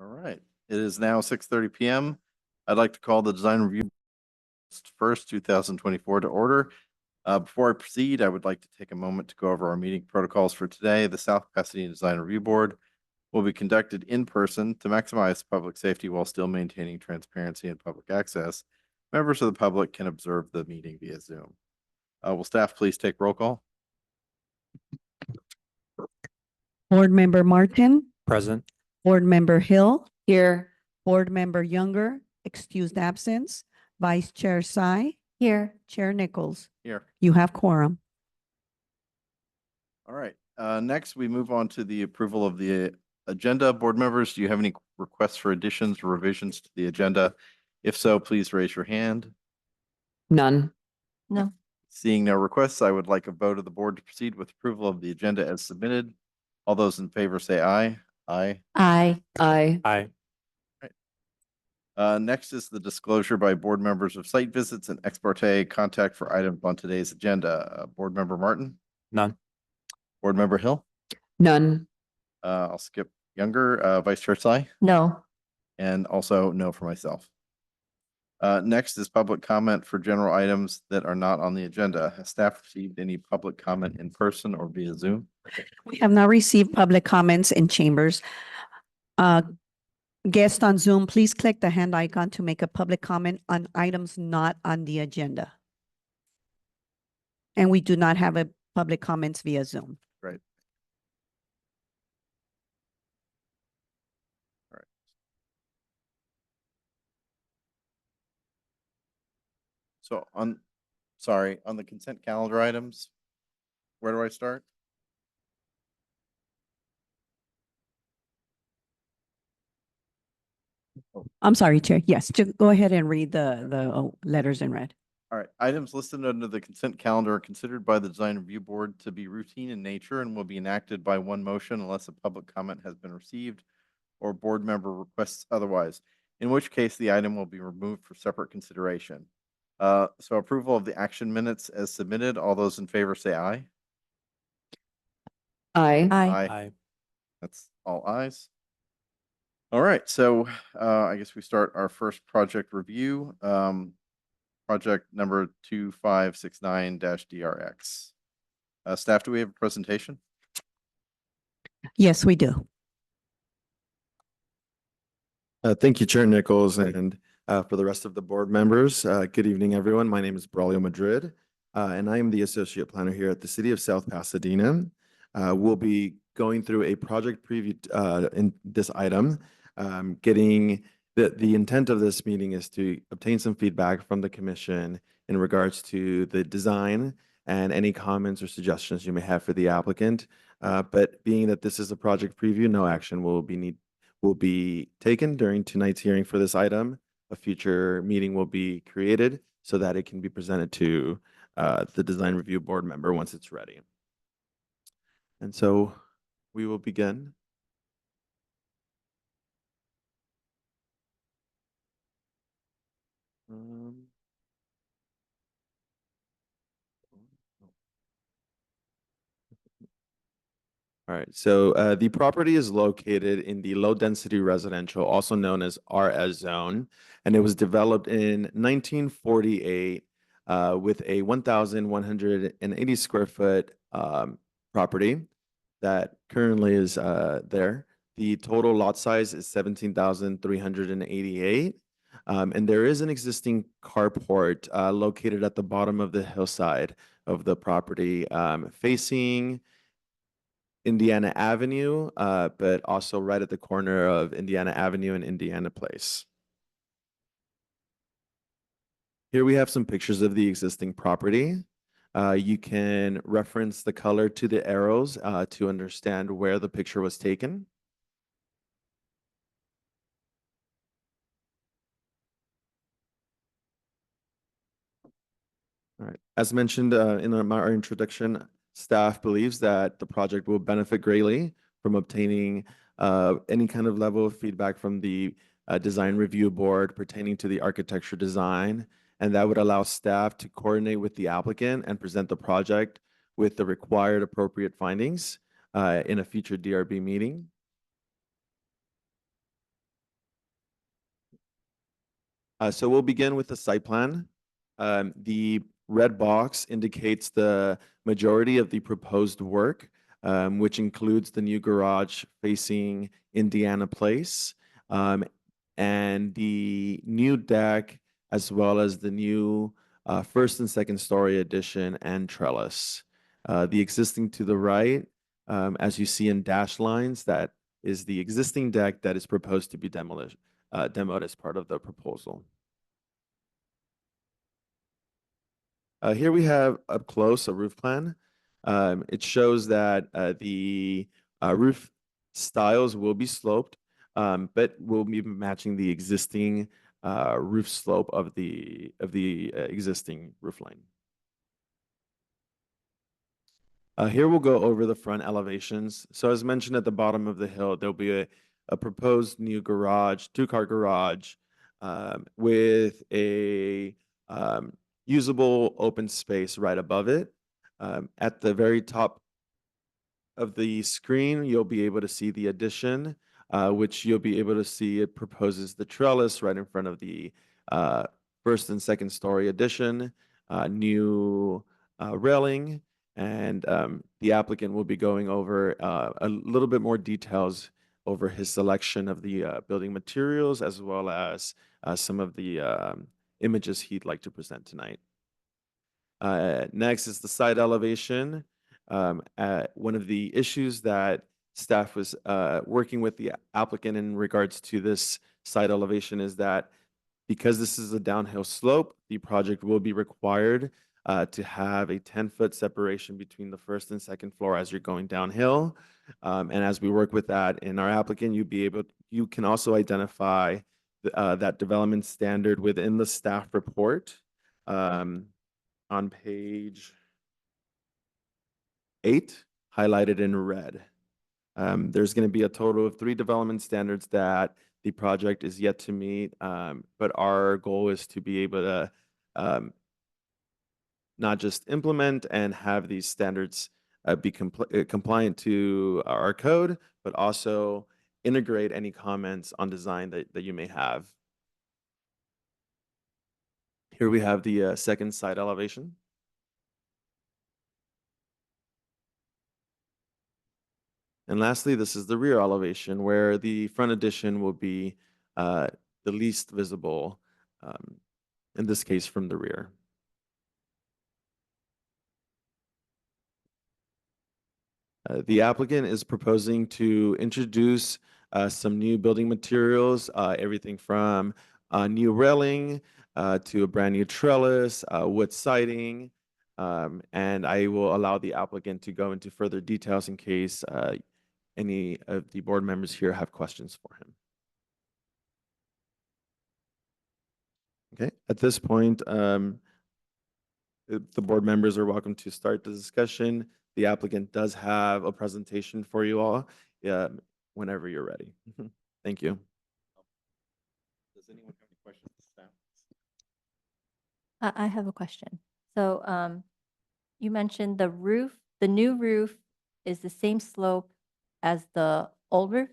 All right, it is now 6:30 PM. I'd like to call the design review first 2024 to order. Before I proceed, I would like to take a moment to go over our meeting protocols for today. The South Pasadena Design Review Board will be conducted in person to maximize public safety while still maintaining transparency and public access. Members of the public can observe the meeting via Zoom. Will staff please take roll call? Board Member Martin, Present. Board Member Hill, Here. Board Member Younger, excused absence, Vice Chair Sai, Here. Chair Nichols. Here. You have quorum. All right, next we move on to the approval of the agenda. Board members, do you have any requests for additions or revisions to the agenda? If so, please raise your hand. None. No. Seeing no requests, I would like a vote of the board to proceed with approval of the agenda as submitted. All those in favor say aye. Aye. Aye. Aye. Aye. Next is the disclosure by board members of site visits and ex parte contact for items on today's agenda. Board member Martin, None. board member Hill, None. I'll skip Younger, Vice Chair Tsai, No. and also no for myself. Next is public comment for general items that are not on the agenda. Has staff received any public comment in person or via Zoom? We have not received public comments in chambers. Guests on Zoom, please click the hand icon to make a public comment on items not on the agenda. And we do not have a public comments via Zoom. Right. All right. So on the consent calendar items, where do I start? I'm sorry, Chair. Yes, go ahead and read the letters in red. All right, items listed under the consent calendar are considered by the design review board to be routine in nature and will be enacted by one motion unless a public comment has been received or board member requests otherwise, in which case the item will be removed for separate consideration. So approval of the action minutes as submitted. All those in favor say aye. Aye. Aye. That's all ayes. All right, so I guess we start our first project review. Project number 2569-DRX. Staff, do we have a presentation? Yes, we do. Thank you, Chair Nichols, and for the rest of the board members, good evening, everyone. My name is Braulio Madrid, and I am the Associate Planner here at the City of South Pasadena. We'll be going through a project preview in this item. The intent of this meeting is to obtain some feedback from the commission in regards to the design and any comments or suggestions you may have for the applicant. But being that this is a project preview, no action will be taken during tonight's hearing for this item. A future meeting will be created so that it can be presented to the design review board member once it's ready. And so we will begin. All right, so the property is located in the low density residential, also known as RS zone, and it was developed in 1948 with a 1,180 square foot property that currently is there. The total lot size is 17,388. And there is an existing carport located at the bottom of the hillside of the property, facing Indiana Avenue, but also right at the corner of Indiana Avenue and Indiana Place. Here we have some pictures of the existing property. You can reference the color to the arrows to understand where the picture was taken. All right. As mentioned in our introduction, staff believes that the project will benefit greatly from obtaining any kind of level of feedback from the design review board pertaining to the architecture design, and that would allow staff to coordinate with the applicant and present the project with the required appropriate findings in a future DRB meeting. So we'll begin with the site plan. The red box indicates the majority of the proposed work, which includes the new garage facing Indiana Place, and the new deck, as well as the new first and second story addition and trellis. The existing to the right, as you see in dashed lines, that is the existing deck that is proposed to be demoed as part of the proposal. Here we have up close a roof plan. It shows that the roof styles will be sloped, but will be matching the existing roof slope of the existing roof line. Here we'll go over the front elevations. So as mentioned at the bottom of the hill, there'll be a proposed new garage, two-car garage, with a usable open space right above it. At the very top of the screen, you'll be able to see the addition, which you'll be able to see it proposes the trellis right in front of the first and second story addition, new railing, and the applicant will be going over a little bit more details over his selection of the building materials, as well as some of the images he'd like to present tonight. Next is the side elevation. One of the issues that staff was working with the applicant in regards to this side elevation is that because this is a downhill slope, the project will be required to have a 10-foot separation between the first and second floor as you're going downhill. And as we work with that in our applicant, you can also identify that development standard within the staff report. On page 8, highlighted in red. There's going to be a total of 3 development standards that the project is yet to meet, but our goal is to be able to not just implement and have these standards be compliant to our code, but also integrate any comments on design that you may have. Here we have the second side elevation. And lastly, this is the rear elevation where the front addition will be the least visible, in this case from the rear. The applicant is proposing to introduce some new building materials, everything from new railing to a brand new trellis, wood siding, and I will allow the applicant to go into further details in case any of the board members here have questions for him. Okay, at this point, the board members are welcome to start the discussion. The applicant does have a presentation for you all whenever you're ready. Thank you. Does anyone have any questions for staff? I have a question. So you mentioned the new roof is the same slope as the old roof?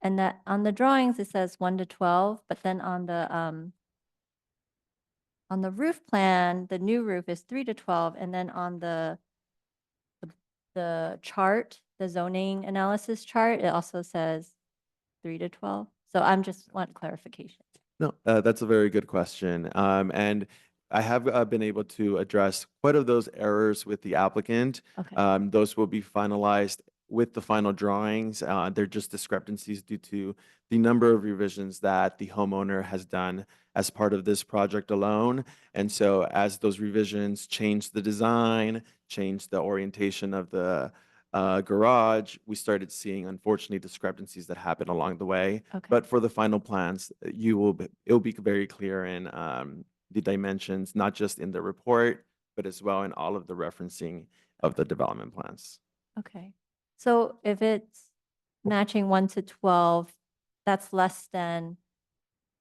And that on the drawings, it says 1 to 12, but then on the roof plan, the new roof is 3 to 12, and then on the chart, the zoning analysis chart, it also says 3 to 12. So I'm just want clarification. No, that's a very good question. And I have been able to address quite of those errors with the applicant. Okay. Those will be finalized with the final drawings. They're just discrepancies due to the number of revisions that the homeowner has done as part of this project alone. And so as those revisions change the design, change the orientation of the garage, we started seeing, unfortunately, discrepancies that happen along the way. Okay. But for the final plans, it'll be very clear in the dimensions, not just in the report, but as well in all of the referencing of the development plans. Okay. So if it's matching 1 to 12, that's less than,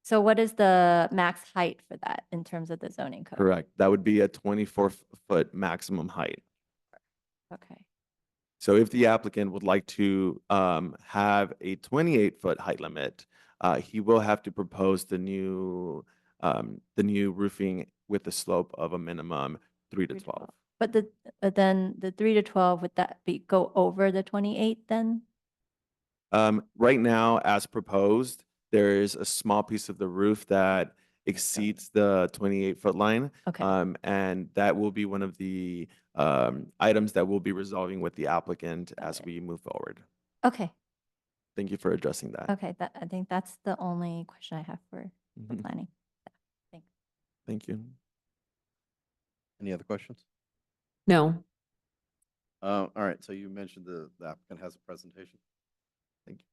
so what is the max height for that in terms of the zoning code? Correct. That would be a 24-foot maximum height. Okay. So if the applicant would like to have a 28-foot height limit, he will have to propose the new roofing with the slope of a minimum 3 to 3 to 12. But then the 3 to 12, would that go over the 28 then? Right now, as proposed, there is a small piece of the roof that exceeds the 28-foot line. Okay. And that will be one of the items that we'll be resolving with the applicant as Okay. we move forward. Okay. Thank you for addressing that. Okay. I think that's the only question I have for Mhm. planning. Thanks. Thank you. Any other questions? No. All right, so you mentioned the applicant has a presentation. Thank you.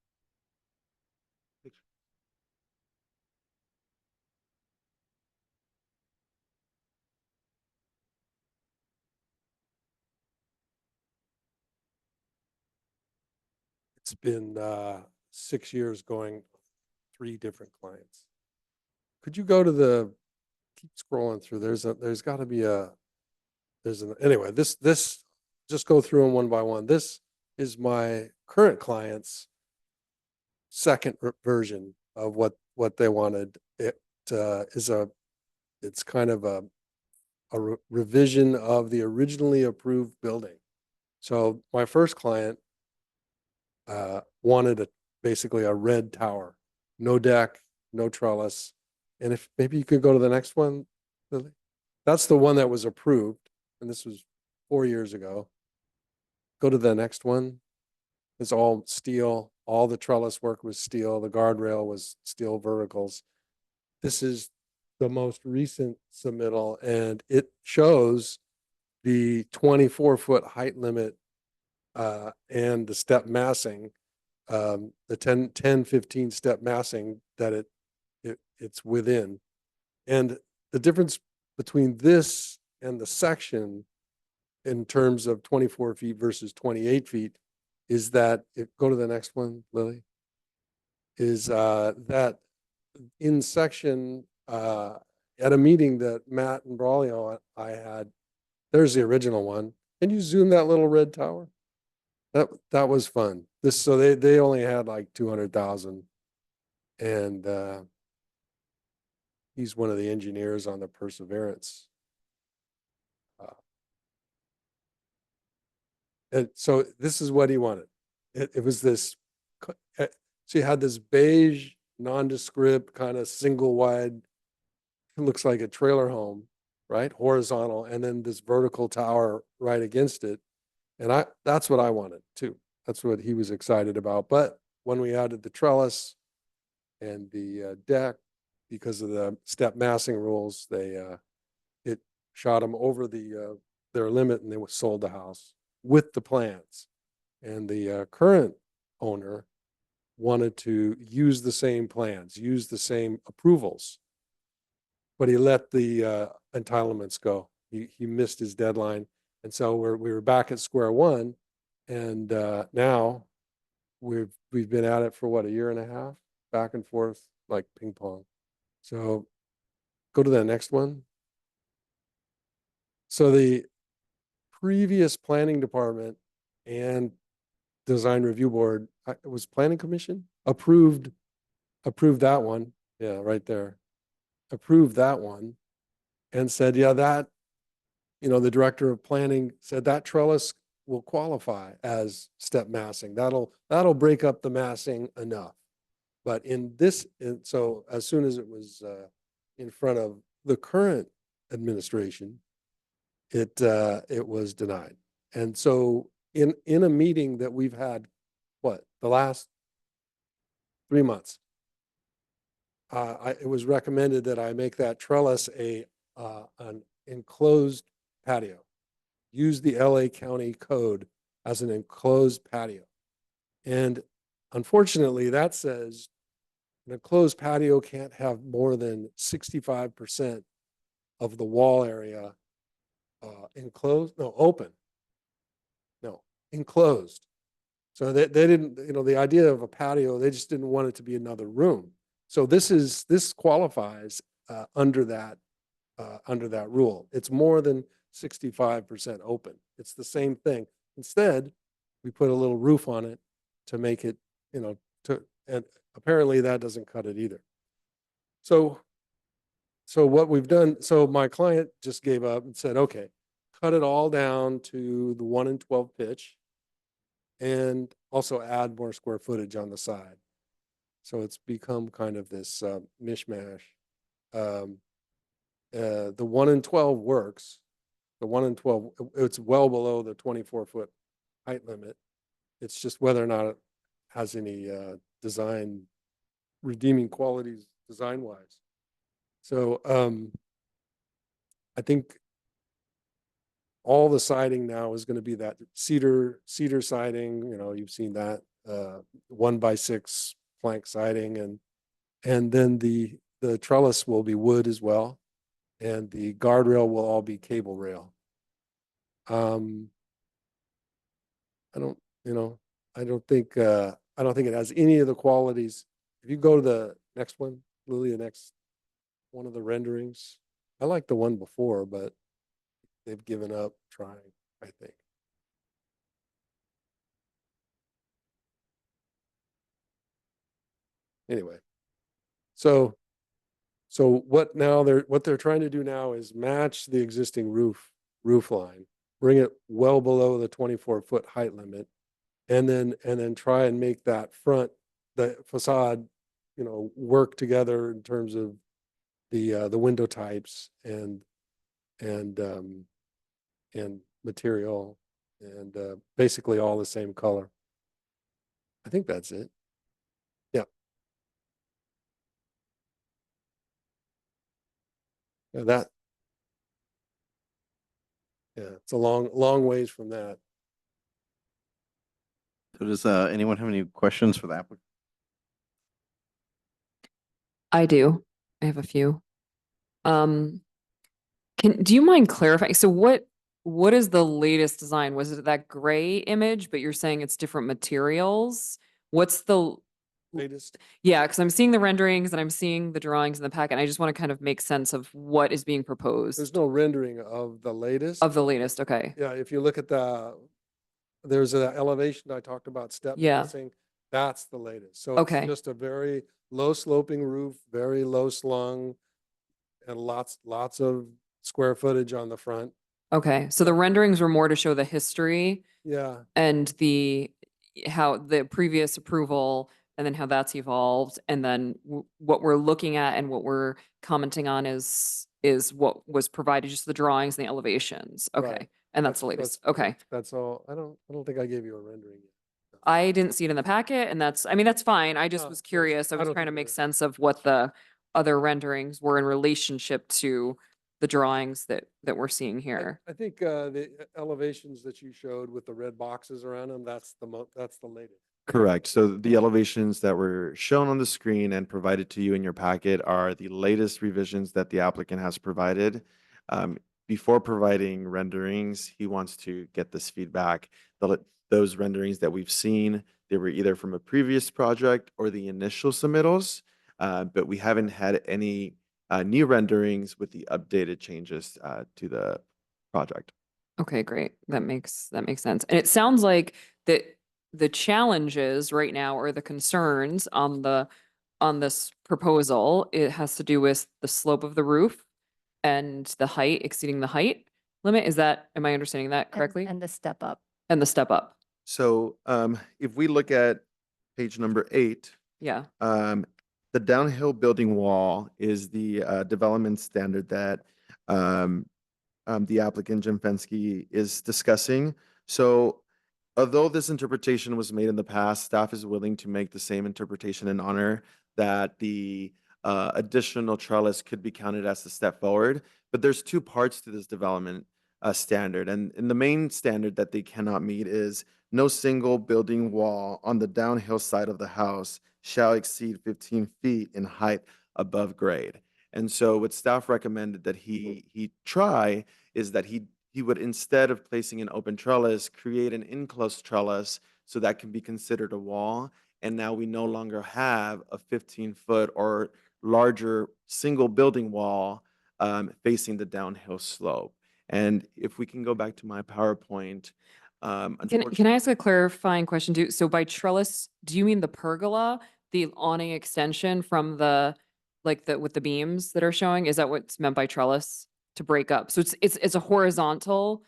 It's been 6 years going 3 different clients. Could you go to keep scrolling through, there's got to be anyway, this just go through them one by one. This is my current client's second version of what they wanted. It's kind of a revision of the originally approved building. So my first client wanted basically a red tower, no deck, no trellis. And if maybe you could go to the next one, Lily. That's the one that was approved, and this was 4 years ago. Go to the next one. It's all steel. All the trellis work was steel. The guardrail was steel verticals. This is the most recent submittal, and it shows the 24-foot height limit and the step massing, the 10, 15 step massing that it's within. And the difference between this and the section in terms of 24 feet versus 28 feet is that, go to the next one, Lily, is that in section, at a meeting that Matt and Braulio I had, there's the original one. Can you zoom that little red tower? That was fun. So they only had like 200,000, and he's one of the engineers on the Perseverance. And so this is what he wanted. It was this. So you had this beige, nondescript kind of single wide. It looks like a trailer home, right? Horizontal, and then this vertical tower right against it. And that's what I wanted too. That's what he was excited about. But when we added the trellis and the deck, because of the step massing rules, it shot them over their limit, and they sold the house with the plans. And the current owner wanted to use the same plans, use the same approvals, but he let the entitlements go. He missed his deadline, and so we were back at square one. And now we've been at it for what, a year and a half, back and forth like ping pong. So go to the next one. So the previous planning department and design review board, it was planning commission, approved that one. Yeah, right there. Approved that one and said, yeah, that, the director of planning said that trellis will qualify as step massing. That'll break up the massing enough. But so as soon as it was in front of the current administration, it was denied. And so in a meeting that we've had, the last 3 months, it was recommended that I make that trellis an enclosed patio. Use the LA County code as an enclosed patio. And unfortunately, that says an enclosed patio can't have more than 65% of the wall area open. No, enclosed. So they didn't, the idea of a patio, they just didn't want it to be another room. So this qualifies under that rule. It's more than 65% open. It's the same thing. Instead, we put a little roof on it to make it, and apparently that doesn't cut it either. So what we've done, so my client just gave up and said, okay, cut it all down to the 1 in 12 pitch and also add more square footage on the side. So it's become kind of this mishmash. The 1 in 12 works. The 1 in 12, it's well below the 24-foot height limit. It's just whether or not it has any design redeeming qualities design-wise. So I think all the siding now is going to be that cedar siding. You know, you've seen that 1x6 plank siding, and then the trellis will be wood as well, and the guardrail will all be cable rail. I don't think it has any of the qualities. If you go to the next one, Lily, the next one of the renderings, I like the one before, but they've given up trying, I think. Anyway, so what they're trying to do now is match the existing roof line, bring it well below the 24-foot height limit, and then try and make that the facade, you know, work together in terms of the window types and material, and basically all the same color. I think that's it. Yeah. Yeah, it's a long ways from that. So does anyone have any questions for the applicant? I do. I have a few. Do you mind clarifying? So what is the latest design? Was it that gray image, but you're saying it's different materials? What's the Latest. Yeah, because I'm seeing the renderings and I'm seeing the drawings in the packet. And I just want to kind of make sense of what is being proposed. There's no rendering of the latest. Of the latest, okay. Yeah, if you look at there's an elevation I talked about, step Yeah. missing. That's the latest. So Okay. it's just a very low sloping roof, very low slung, and lots of square footage on the front. Okay, so the renderings were more to show the history Yeah, and how the previous approval and then how that's evolved. And then what we're looking at and what we're commenting on is what was provided, just the drawings and the elevations. Okay, Right. and that's the latest. Okay. That's all. I don't think I gave you a rendering yet. I didn't see it in the packet, and that's fine. I just No, was that's- curious. I I was don't trying to think make there is. sense of what the other renderings were in relationship to the drawings that we're seeing here. I think the elevations that you showed with the red boxes around them, that's the latest. Correct. So the elevations that were shown on the screen and provided to you in your packet are the latest revisions that the applicant has provided. Before providing renderings, he wants to get this feedback. Those renderings that we've seen, they were either from a previous project or the initial submittals, but we haven't had any new renderings with the updated changes to the project. Okay, great. That makes sense. And it sounds like that the challenges right now or the concerns on this proposal, it has to do with the slope of the roof and the height exceeding the height limit. Am I understanding that correctly? And the step up. And the step up. So if we look at page number 8, Yeah. the downhill building wall is the development standard that the applicant Jim Fensky is discussing. So although this interpretation was made in the past, staff is willing to make the same interpretation in honor that the additional trellis could be counted as a step forward. But there's two parts to this development standard. And the main standard that they cannot meet is no single building wall on the downhill side of the house shall exceed 15 feet in height above grade. And so what staff recommended that he try is that he would, instead of placing an open trellis, create an enclosed trellis so that can be considered a wall. And now we no longer have a 15-foot or larger single building wall facing the downhill slope. And if we can go back to my PowerPoint. Can I ask a clarifying question too? So by trellis, do you mean the pergola the awning extension from the, like with the beams that are showing? Is that what's meant by trellis to break up? So it's a horizontal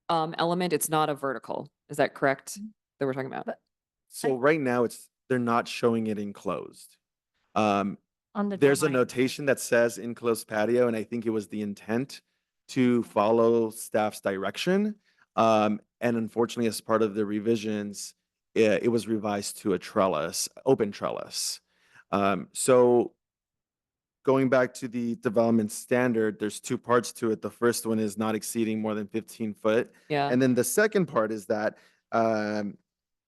element. It's not a vertical. Is that correct? That we're talking about? But So right now they're not showing it enclosed. on the. There's a drawing- notation that says enclosed patio, and I think it was the intent to follow staff's direction. And unfortunately, as part of the revisions, it was revised to a trellis, open trellis. So going back to the development standard, there's two parts to it. The first one is not exceeding more than 15 foot. Yeah. And then the second part is that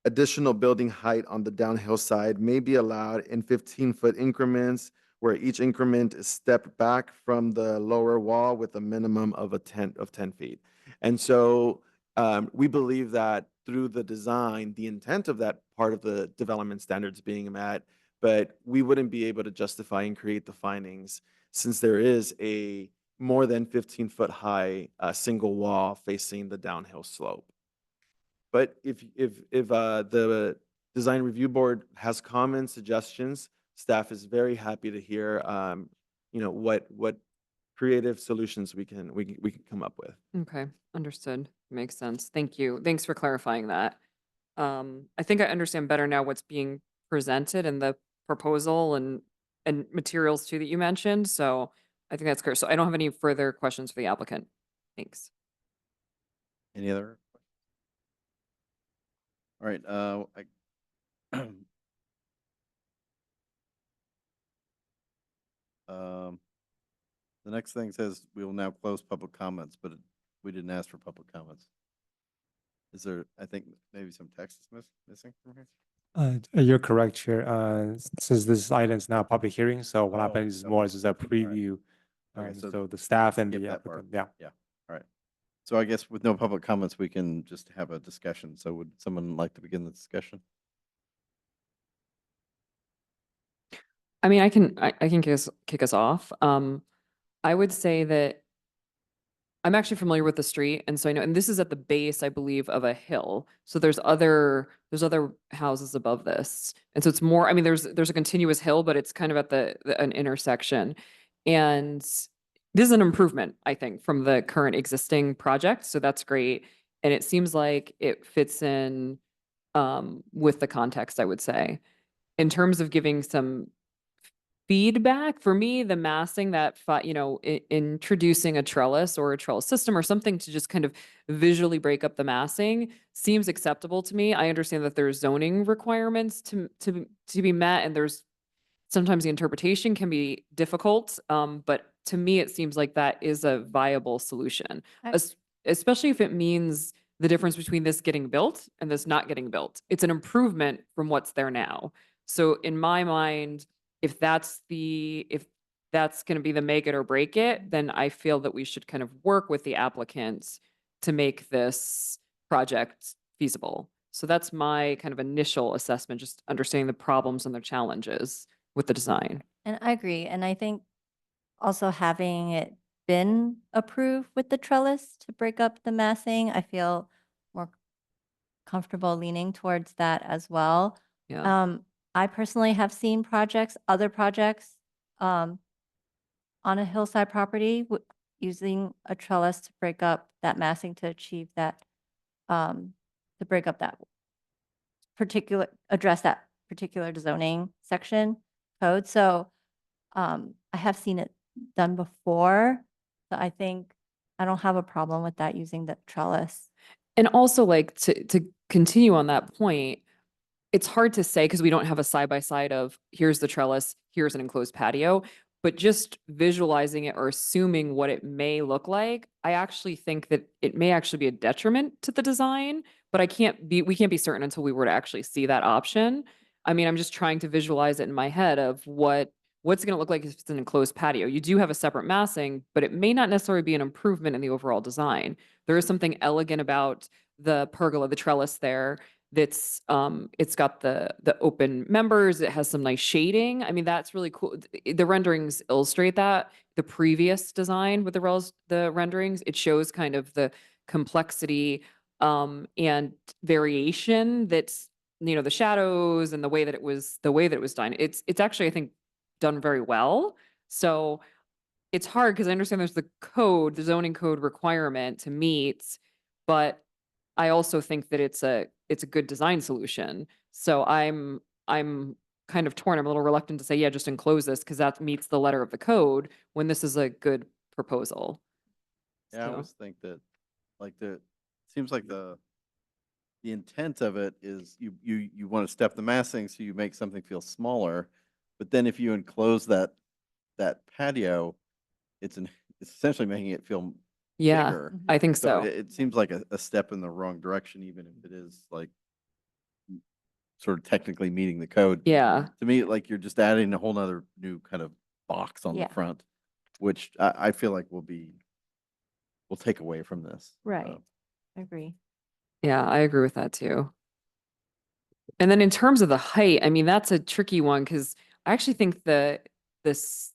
additional building height on the downhill side may be allowed in 15-foot increments, where each increment is stepped back from the lower wall with a minimum of 10 feet. And so we believe that through the design, the intent of that part of the development standards being met, but we wouldn't be able to justify and create the findings since there is a more than 15-foot high single wall facing the downhill slope. But if the design review board has comments, suggestions, staff is very happy to hear, what creative solutions we can come up with. Okay, understood. Makes sense. Thank you. Thanks for clarifying that. I think I understand better now what's being presented in the proposal and materials too that you mentioned. So I think that's clear. So I don't have any further questions for the applicant. Thanks. Any other? All right, the next thing says we will now close public comments, but we didn't ask for public comments. Is there, I think maybe some text is missing from here? You're correct, Chair. Since this item is now a public hearing, so what Oh, happens is okay. more as a preview. Okay, so So the staff and skip the that part. applicant, yeah. All right. So I guess with no public comments, we can just have a discussion. So would someone like to begin the discussion? I mean, I can kick us off. I would say that I'm actually familiar with the street, and so I know, and this is at the base, I believe, of a hill. So there's other houses above this, and so it's more. I mean, there's a continuous hill, but it's kind of at an intersection, and this is an improvement, I think, from the current existing project. So that's great, and it seems like it fits in with the context, I would say, in terms of giving some feedback. For me, the massing that, introducing a trellis or a trellis system or something to just kind of visually break up the massing seems acceptable to me. I understand that there's zoning requirements to be met, and there's sometimes the interpretation can be difficult. But to me, it seems like that is a viable solution, especially if it means the difference between this getting built and this not getting built. It's an improvement from what's there now. So in my mind, if that's going to be the make it or break it, then I feel that we should kind of work with the applicants to make this project feasible. So that's my kind of initial assessment, just understanding the problems and the challenges with the design. And I agree. And I think also having it been approved with the trellis to break up the massing, I feel more comfortable leaning towards that as well. Yeah. I personally have seen other projects on a hillside property using a trellis to break up that massing to achieve that, to break up that address that particular zoning section code. So I have seen it done before. So I think I don't have a problem with that using the trellis. And also, like, to continue on that point, it's hard to say because we don't have a side by side of here's the trellis, here's an enclosed patio, but just visualizing it or assuming what it may look like, I actually think that it may actually be a detriment to the design, but we can't be certain until we were to actually see that option. I mean, I'm just trying to visualize it in my head of what's it going to look like if it's an enclosed patio. You do have a separate massing, but it may not necessarily be an improvement in the overall design. There is something elegant about the pergola, the trellis there. That's it's got the open members. It has some nice shading. I mean, that's really cool. The renderings illustrate that. The previous design with the renderings, it shows kind of the complexity and variation that's you know, the shadows and the way that it was done. It's actually, I think, done very well. So it's hard because I understand there's the zoning code requirement to meet, but I also think that it's a good design solution. So I'm kind of torn. I'm a little reluctant to say, yeah, just enclose this because that meets the letter of the code when this is a good proposal. Yeah, I So- always think that, like, seems like the intent of it is you want to step the massing so you make something feel smaller, but then if you enclose that patio, it's essentially making it feel Yeah, bigger. I think So so. it seems like a step in the wrong direction, even if it is like sort of technically meeting the code. Yeah. To me, like you're just adding a whole nother new kind of box on Yeah. the front, which I feel like will take away from this. Right. Agree. Yeah, I agree with that too. And then in terms of the height, I mean, that's a tricky one because I actually think the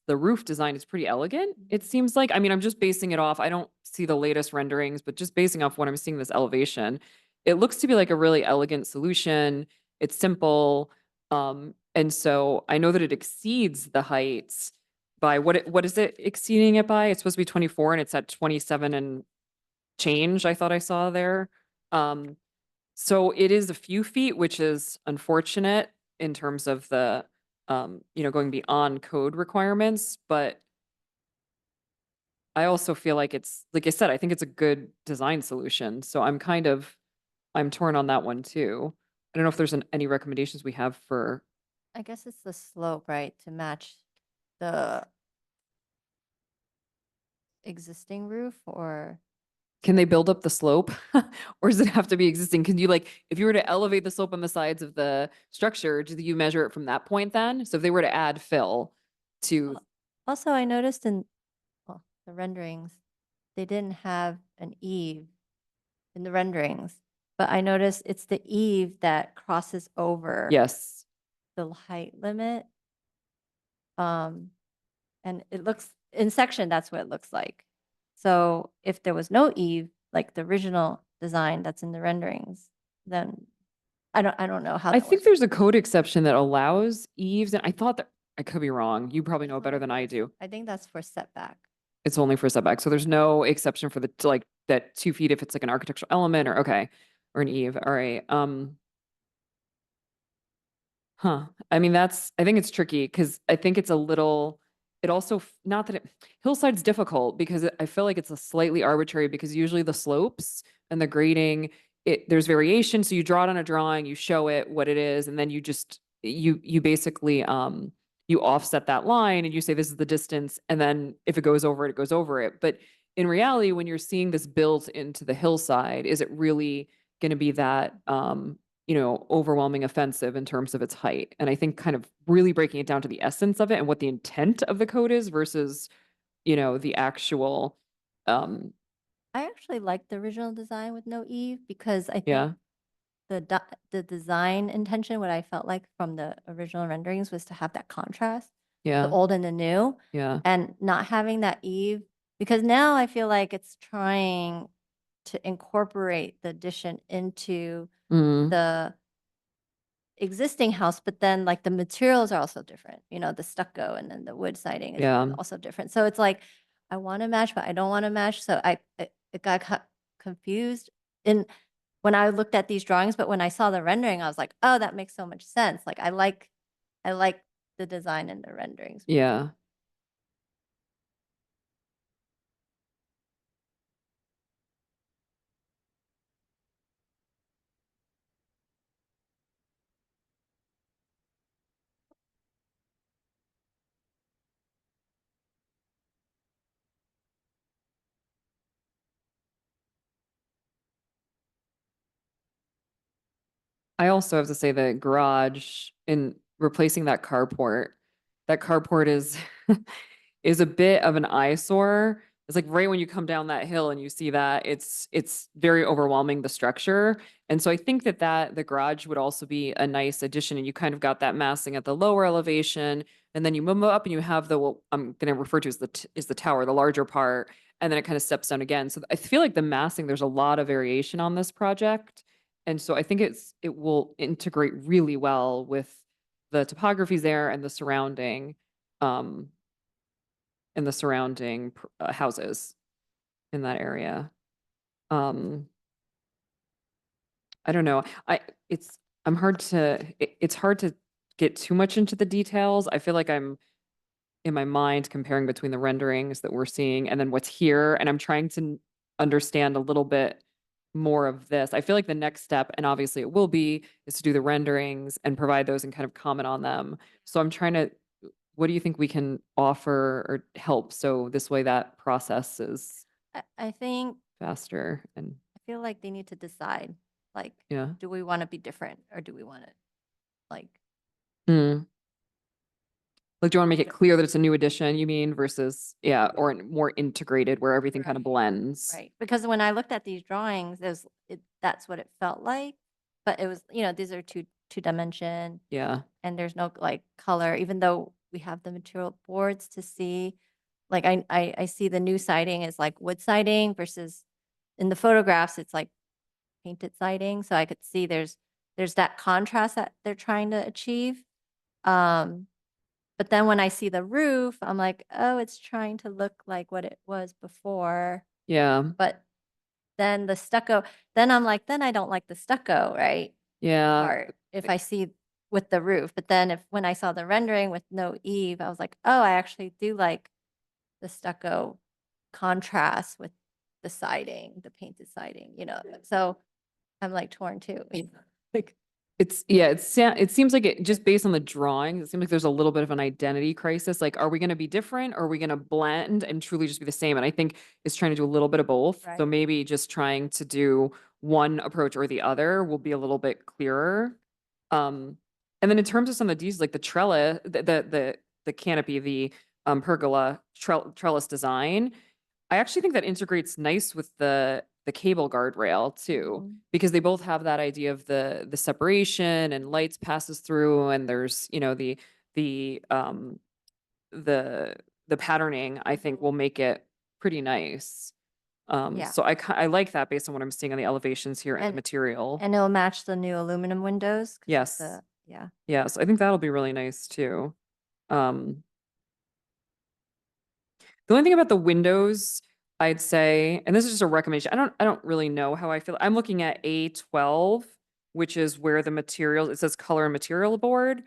roof design is pretty elegant. It seems like, I mean, I'm just basing it off. I don't see the latest renderings, but just basing off what I'm seeing this elevation, it looks to be like a really elegant solution. It's simple. And so I know that it exceeds the heights by what is it exceeding it by? It's supposed to be 24 and it's at 27 and change, I thought I saw there. So it is a few feet, which is unfortunate in terms of the, you know, going beyond code requirements, but I also feel like it's, like I said, I think it's a good design solution. So I'm torn on that one too. I don't know if there's any recommendations we have for, I guess it's the slope, right, to match the existing roof or can they build up the slope? Or does it have to be existing? Can you, like, if you were to elevate the slope on the sides of the structure, do you measure it from that point then? So if they were to add fill to, also I noticed in well, the renderings, they didn't have an eave in the renderings, but I noticed it's the eave that crosses over yes, the height limit. And it looks in section, that's what it looks like. So if there was no eave, like the original design that's in the renderings, then I don't know how I that think works. there's a code exception that allows eaves, and I thought that, I could be wrong. You probably know better than I do. I think that's for setback. It's only for setback. So there's no exception for like that 2 feet if it's like an architectural element or okay, or an eave. All right. Huh. I mean, I think it's tricky because I think it's a little, it also, not that hillside's difficult because I feel like it's a slightly arbitrary because usually the slopes and the grading, there's variation. So you draw it on a drawing, you show it what it is, and then you just, you basically, you offset that line and you say this is the distance. And then if it goes over it, it goes over it. But in reality, when you're seeing this built into the hillside, is it really going to be that, you know, overwhelming offensive in terms of its height? And I think kind of really breaking it down to the essence of it and what the intent of the code is versus, you know, the actual, I actually like the original design with no eave because I yeah, think the design intention, what I felt like from the original renderings was to have that contrast, the yeah, old and the new, yeah, and not having that eave, because now I feel like it's trying to incorporate the addition into mm, the existing house, but then like the materials are also different, you know, the stucco and then the wood siding is Yeah. also different. So it's like, I want to match, but I don't want to match. So it got confused in when I looked at these drawings, but when I saw the rendering, I was like, oh, that makes so much sense. Like I like the design in the renderings. yeah. I also have to say the garage in replacing that carport is is a bit of an eyesore. It's like right when you come down that hill and you see that, it's very overwhelming, the structure. And so I think that the garage would also be a nice addition. And you kind of got that massing at the lower elevation, and then you move up and you have what I'm going to refer to as the tower, the larger part, and then it kind of steps down again. So I feel like the massing, there's a lot of variation on this project. And so I think it will integrate really well with the topography there and the surrounding houses in that area. I don't know. It's hard to get too much into the details. I feel like I'm in my mind comparing between the renderings that we're seeing and then what's here, and I'm trying to understand a little bit more of this. I feel like the next step, and obviously it will be, is to do the renderings and provide those and kind of comment on them. So I'm trying to, what do you think we can offer or help so this way that process is I think, faster and I feel like they need to decide, like, yeah. do we want to be different or do we want to, like, Mm. Like, do you want to make it clear that it's a new edition, you mean, versus, yeah, or more integrated where everything kind of blends? right? Because when I looked at these drawings, that's what it felt like. But it was, these are two dimension Yeah. and there's no like color, even though we have the material boards to see. Like I see the new siding is like wood siding versus in the photographs, it's like painted siding. So I could see there's that contrast that they're trying to achieve. But then when I see the roof, I'm like, oh, it's trying to look like what it was before. Yeah. But then the stucco, then I'm like, then I don't like the stucco, right? Yeah. Part if I see with the roof. But then when I saw the rendering with no eave, I was like, oh, I actually do like the stucco contrast with the siding, the painted siding, So I'm like torn too. Like, it seems like it just based on the drawings, it seems like there's a little bit of an identity crisis. Like, are we going to be different or are we going to blend and truly just be the same? And I think it's trying to do a little bit of both. So Right. maybe just trying to do one approach or the other will be a little bit clearer. And then in terms of some of these, like the trellis, the canopy, the pergola trellis design, I actually think that integrates nice with the cable guardrail too, Mhm. because they both have that idea of the separation and lights passes through, and there's the um the patterning I think will make it pretty nice. Yeah. So I like that based on what I'm seeing on the elevations here and the And- material. And it'll match the new aluminum windows. 'Cause Yes. yeah. Yes, I think that'll be really nice too. The only thing about the windows, I'd say, and this is just a recommendation, I don't really know how I feel. I'm looking at A12, which is where the materials, it says color and material board.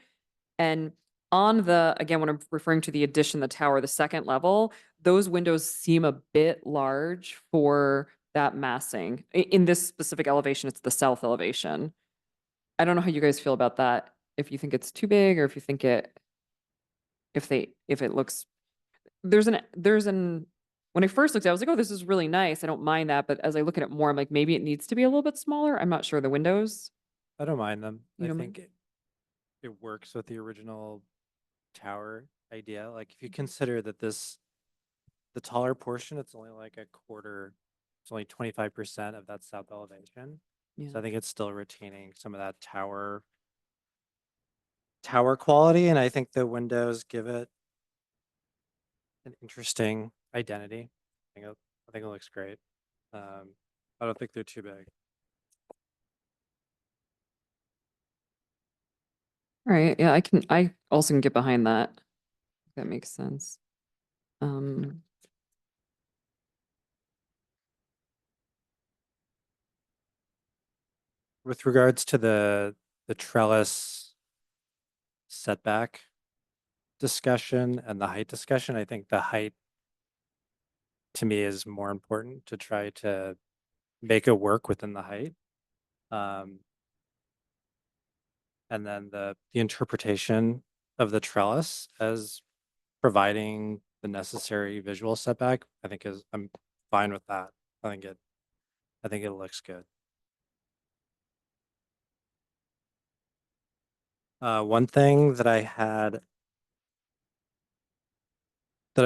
And on again, when I'm referring to the addition, the tower, the second level, those windows seem a bit large for that massing. In this specific elevation, it's the south elevation. I don't know how you guys feel about that. If you think it's too big or if you think if it looks when I first looked at it, I was like, oh, this is really nice. I don't mind that. But as I look at it more, I'm like, maybe it needs to be a little bit smaller. I'm not sure. The windows. I don't mind them. You I don't think mind? it works with the original tower idea. Like if you consider that the taller portion, it's only like a quarter, it's only 25% of that south elevation. Yeah. So I think it's still retaining some of that tower quality. And I think the windows give it an interesting identity. I think it looks great. I don't think they're too big. All right. Yeah, I also can get behind that. That makes sense. With regards to the trellis setback discussion and the height discussion, I think the height to me is more important to try to make it work within the height. And then the interpretation of the trellis as providing the necessary visual setback, I'm fine with that. I think it looks good. One thing that I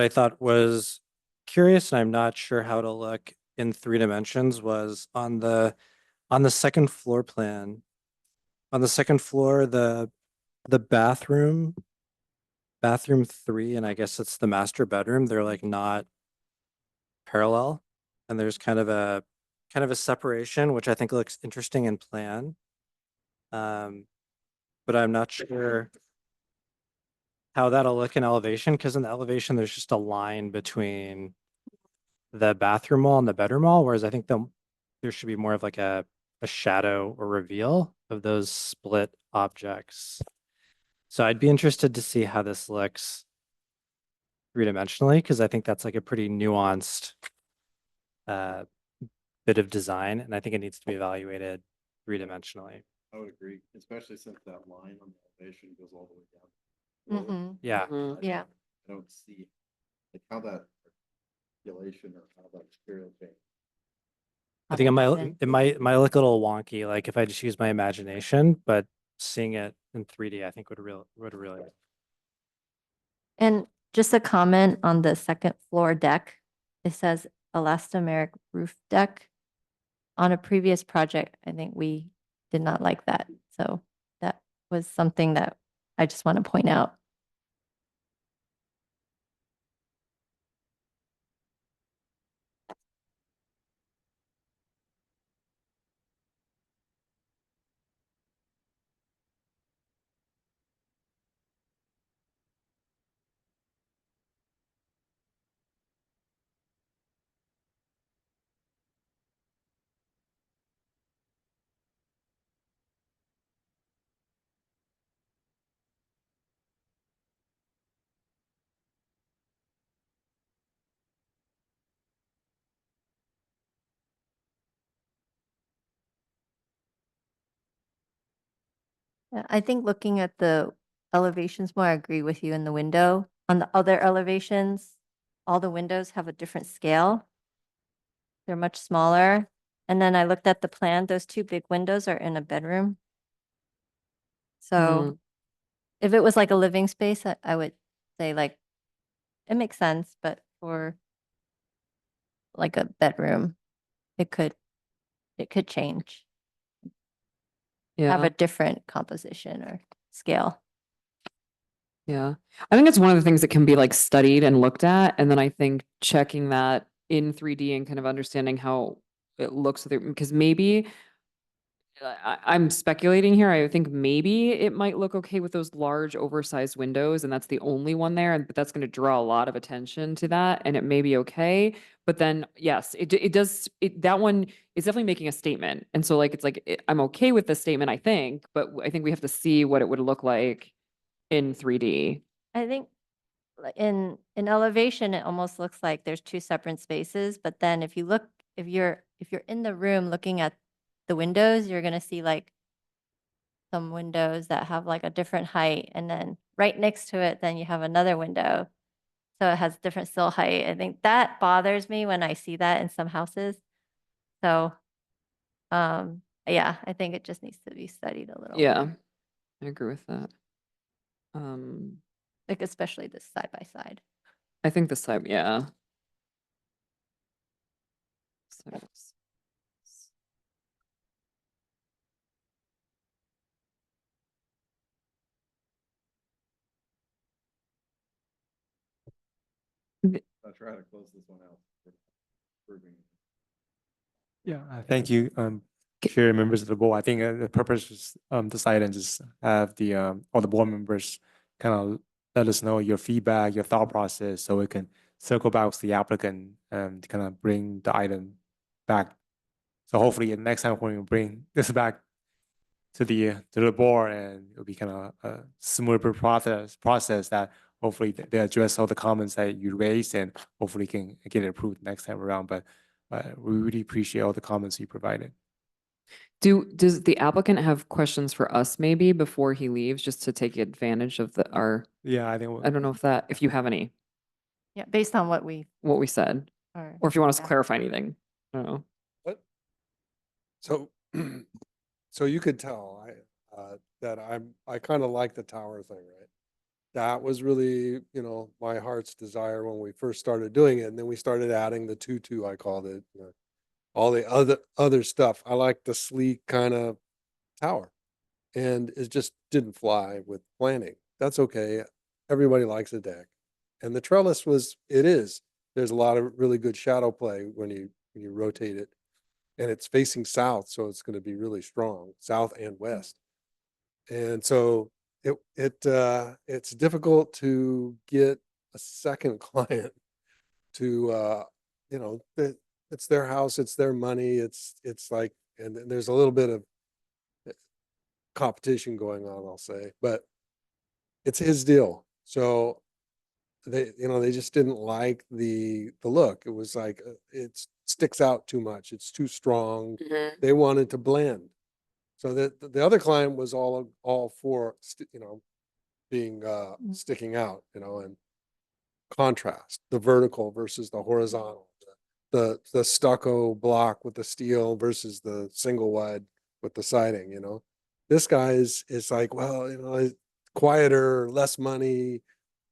thought was curious, and I'm not sure how to look in 3 dimensions, was on the second floor plan. On the second floor, the bathroom 3, and I guess it's the master bedroom, they're like not parallel, and there's kind of a kind of a separation, which I think looks interesting in plan. But I'm not sure how that'll look in elevation, because in the elevation, there's just a line between the bathroom wall and the bedroom wall, whereas I think there should be more of like a shadow or reveal of those split objects. So I'd be interested to see how this looks three-dimensionally, because I think that's like a pretty nuanced bit of design, and I think it needs to be evaluated three-dimensionally. I would agree, especially since that line on the elevation goes all the way down. Mm-hmm. Yeah. Mhm. Yeah. I don't see like how that articulation or how that material change. I think it might look a little wonky, like if I just use my imagination, but seeing it in 3D, I think would really. And just a comment on the second floor deck. It says elastomeric roof deck. On a previous project, I think we did not like that. So that was something that I just want to point out. Yeah, I think looking at the elevations more, I agree with you in the window. On the other elevations, all the windows have a different scale. They're much smaller. And then I looked at the plan, those two big windows are in a bedroom. So if it was like a living space, I would say like, it makes sense, but for like a bedroom, it could change, have Yeah. a different composition or scale. Yeah. I think it's one of the things that can be like studied and looked at. And then I think checking that in 3D and kind of understanding how it looks because maybe I'm speculating here. I think maybe it might look okay with those large oversized windows and that's the only one there. But that's going to draw a lot of attention to that and it may be okay. But then yes, it does that one is definitely making a statement. And so like, it's like, I'm okay with the statement, I think, but I think we have to see what it would look like in 3D. I think in elevation, it almost looks like there's two separate spaces. But then if you look, if you're in the room looking at the windows, you're gonna see like some windows that have like a different height, and then right next to it, then you have another window, so it has different sill height. I think that bothers me when I see that in some houses. So, yeah, I think it just needs to be studied a little Yeah, more, I agree with that. like especially this side by side. I think this time, yeah. I'll try to close this one out. Yeah, thank you, Chair, members of the board. I think the purpose is this item is have the all the board members kind of let us know your feedback, your thought process, so we can circle back with the applicant to kind of bring the item back. So hopefully the next time when we bring this back to the board, and it'll be kind of a smoother process that hopefully they address all the comments that you raised and hopefully can get it approved next time around. But we really appreciate all the comments you provided. Does the applicant have questions for us maybe before he leaves, just to take advantage of our, Yeah, I think I don't know if you have any, Yeah, based on what we said, are. or if you want us to Yeah. clarify anything. I don't know. What? So, so you could tell that I kind of like the tower thing, right? That was really, my heart's desire when we first started doing it. And then we started adding the tutu, I called it, all the other stuff. I like the sleek kind of tower. And it just didn't fly with planning. That's okay. Everybody likes a deck. And the trellis there's a lot of really good shadow play when you rotate it. and it's facing south, so it's going to be really strong, south and west. And so it's difficult to get a second client to, you know, it's their house, it's their money, it's like, and then there's a little bit of competition going on, I'll say, but it's his deal. So they, you know, they just didn't like the look. It was like, it sticks out too much. It's too strong. They wanted to blend. So that the other client was all for, you know, being, sticking out, you know, and contrast, the vertical versus the horizontal, the stucco block with the steel versus the single wide with the siding, you know. This guy is like, well, you know, quieter, less money,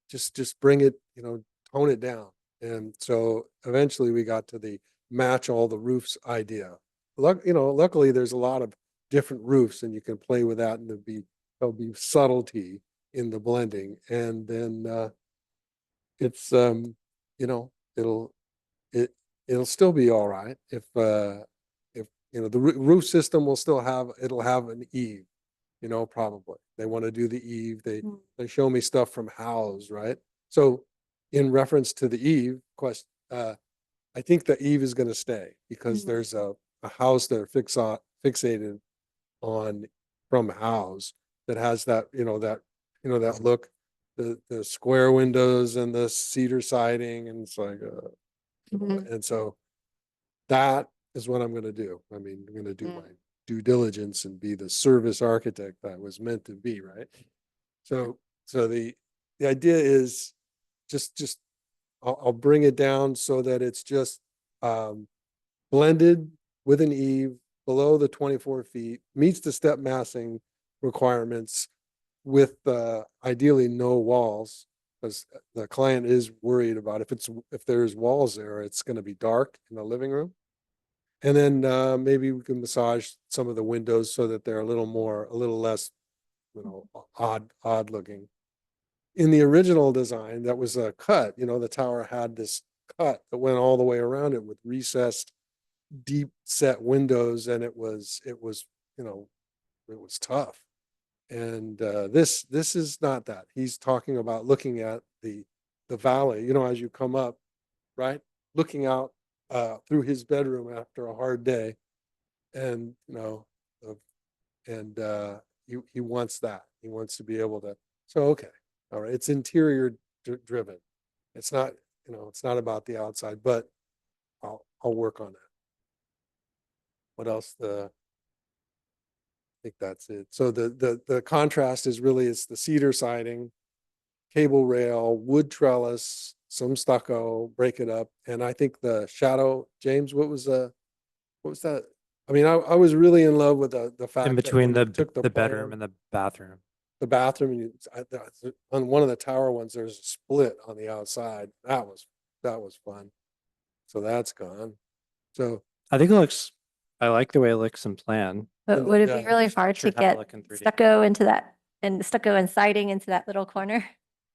just bring it, you know, tone it down. And so eventually we got to the match all the roofs idea. You know, luckily there's a lot of different roofs and you can play with that, and there'll be subtlety in the blending. And then it's you know, it'll still be all right if you know, the roof system will still have, it'll have an eave, you know, probably. They want to do the eave. They show me stuff from Howe's, right? So in reference to the eave question, I think the eave is going to stay because there's a house that fixated on from Howe's that has that, you know, that look, the square windows and the cedar siding, and it's like, and so that is what I'm going to do. I mean, I'm going to do my due diligence and be the service architect that I was meant to be, right? So the idea is just I'll bring it down so that it's just blended with an eave below the 24 feet, meets the step massing requirements with ideally no walls, because the client is worried about if there's walls there, it's going to be dark in the living room. And then maybe we can massage some of the windows so that they're a little less, you know, odd looking. In the original design, that was a cut, you know, the tower had this cut that went all the way around it with recessed, deep set windows, and it was, you know, it was tough. And this is not that. He's talking about looking at the valley, you know, as you come up, right? Looking out through his bedroom after a hard day. And, you know, and he wants that. He wants to be able to, so, okay, all right, it's interior driven. It's not, you know, it's not about the outside, but I'll work on that. What else? I think that's it. So the contrast is really, it's the cedar siding, cable rail, wood trellis, some stucco, break it up. And I think the shadow, James, what was that? I mean, I was really in love with the fact In that between when you took the bedroom plan, and the bathroom. the bathroom, and on one of the tower ones, there's a split on the outside. That was fun. So that's gone. So I think I like the way it looks in plan. But would it be Yeah. really Just not hard sure to how to get look in 3D. stucco into that, and stucco and siding into that little corner?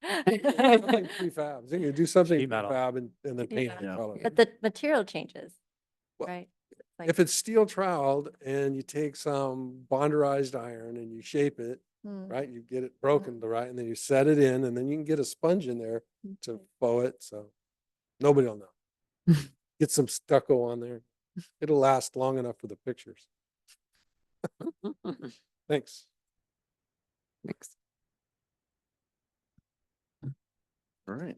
something prefab. I think you do something Sheet metal. prefab and then paint Yeah. it color. But the material changes, Well, right? Like, If it's steel troweled and you take some bonderized iron and you shape it, right, you get it broken, right, and then you set it in, and then you can get a sponge in there to bow it. So nobody will know. Get some stucco on there. It'll last long enough for the pictures. Thanks. Thanks. All right.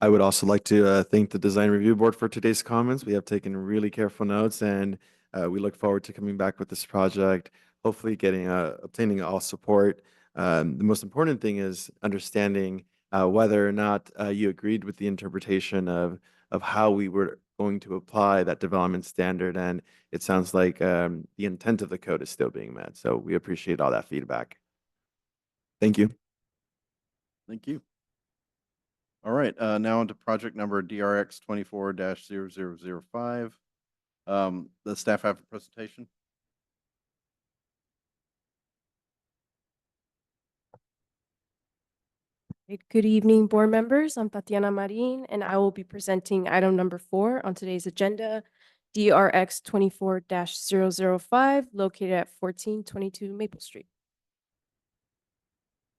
I would also like to thank the design review board for today's comments. We have taken really careful notes, and we look forward to coming back with this project, hopefully obtaining all support. The most important thing is understanding whether or not you agreed with the interpretation of how we were going to apply that development standard. And it sounds like the intent of the code is still being met. So we appreciate all that feedback. Thank you. Thank you. All right, now into project number DRX 24-0005. The staff have a presentation. Good evening, board members. I'm Tatiana Marin, and I will be presenting item number 4 on today's agenda, DRX 24-005 located at 1422 Maple Street.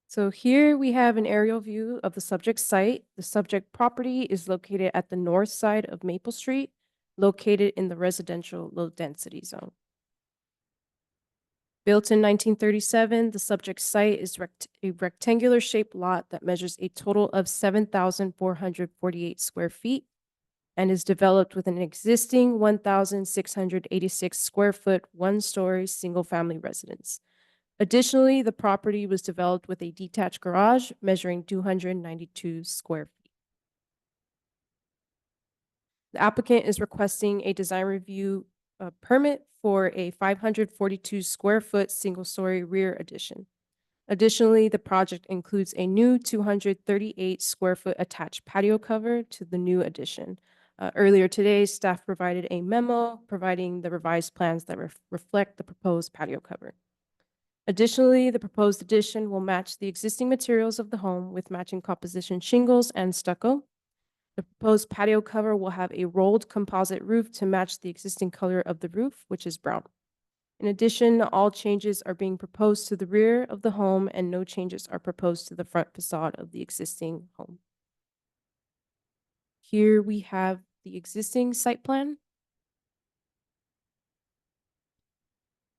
So here we have an aerial view of the subject site. The subject property is located at the north side of Maple Street, located in the residential low density zone. Built in 1937, the subject site is a rectangular shaped lot that measures a total of 7,448 square feet and is developed with an existing 1,686 square foot, one-story, single-family residence. Additionally, the property was developed with a detached garage measuring 292 square feet. The applicant is requesting a design review permit for a 542 square foot single-story rear addition. Additionally, the project includes a new 238 square foot attached patio cover to the new addition. Earlier today, staff provided a memo providing the revised plans that reflect the proposed patio cover. Additionally, the proposed addition will match the existing materials of the home with matching composition shingles and stucco. The proposed patio cover will have a rolled composite roof to match the existing color of the roof, which is brown. In addition, all changes are being proposed to the rear of the home and no changes are proposed to the front facade of the existing home. Here we have the existing site plan.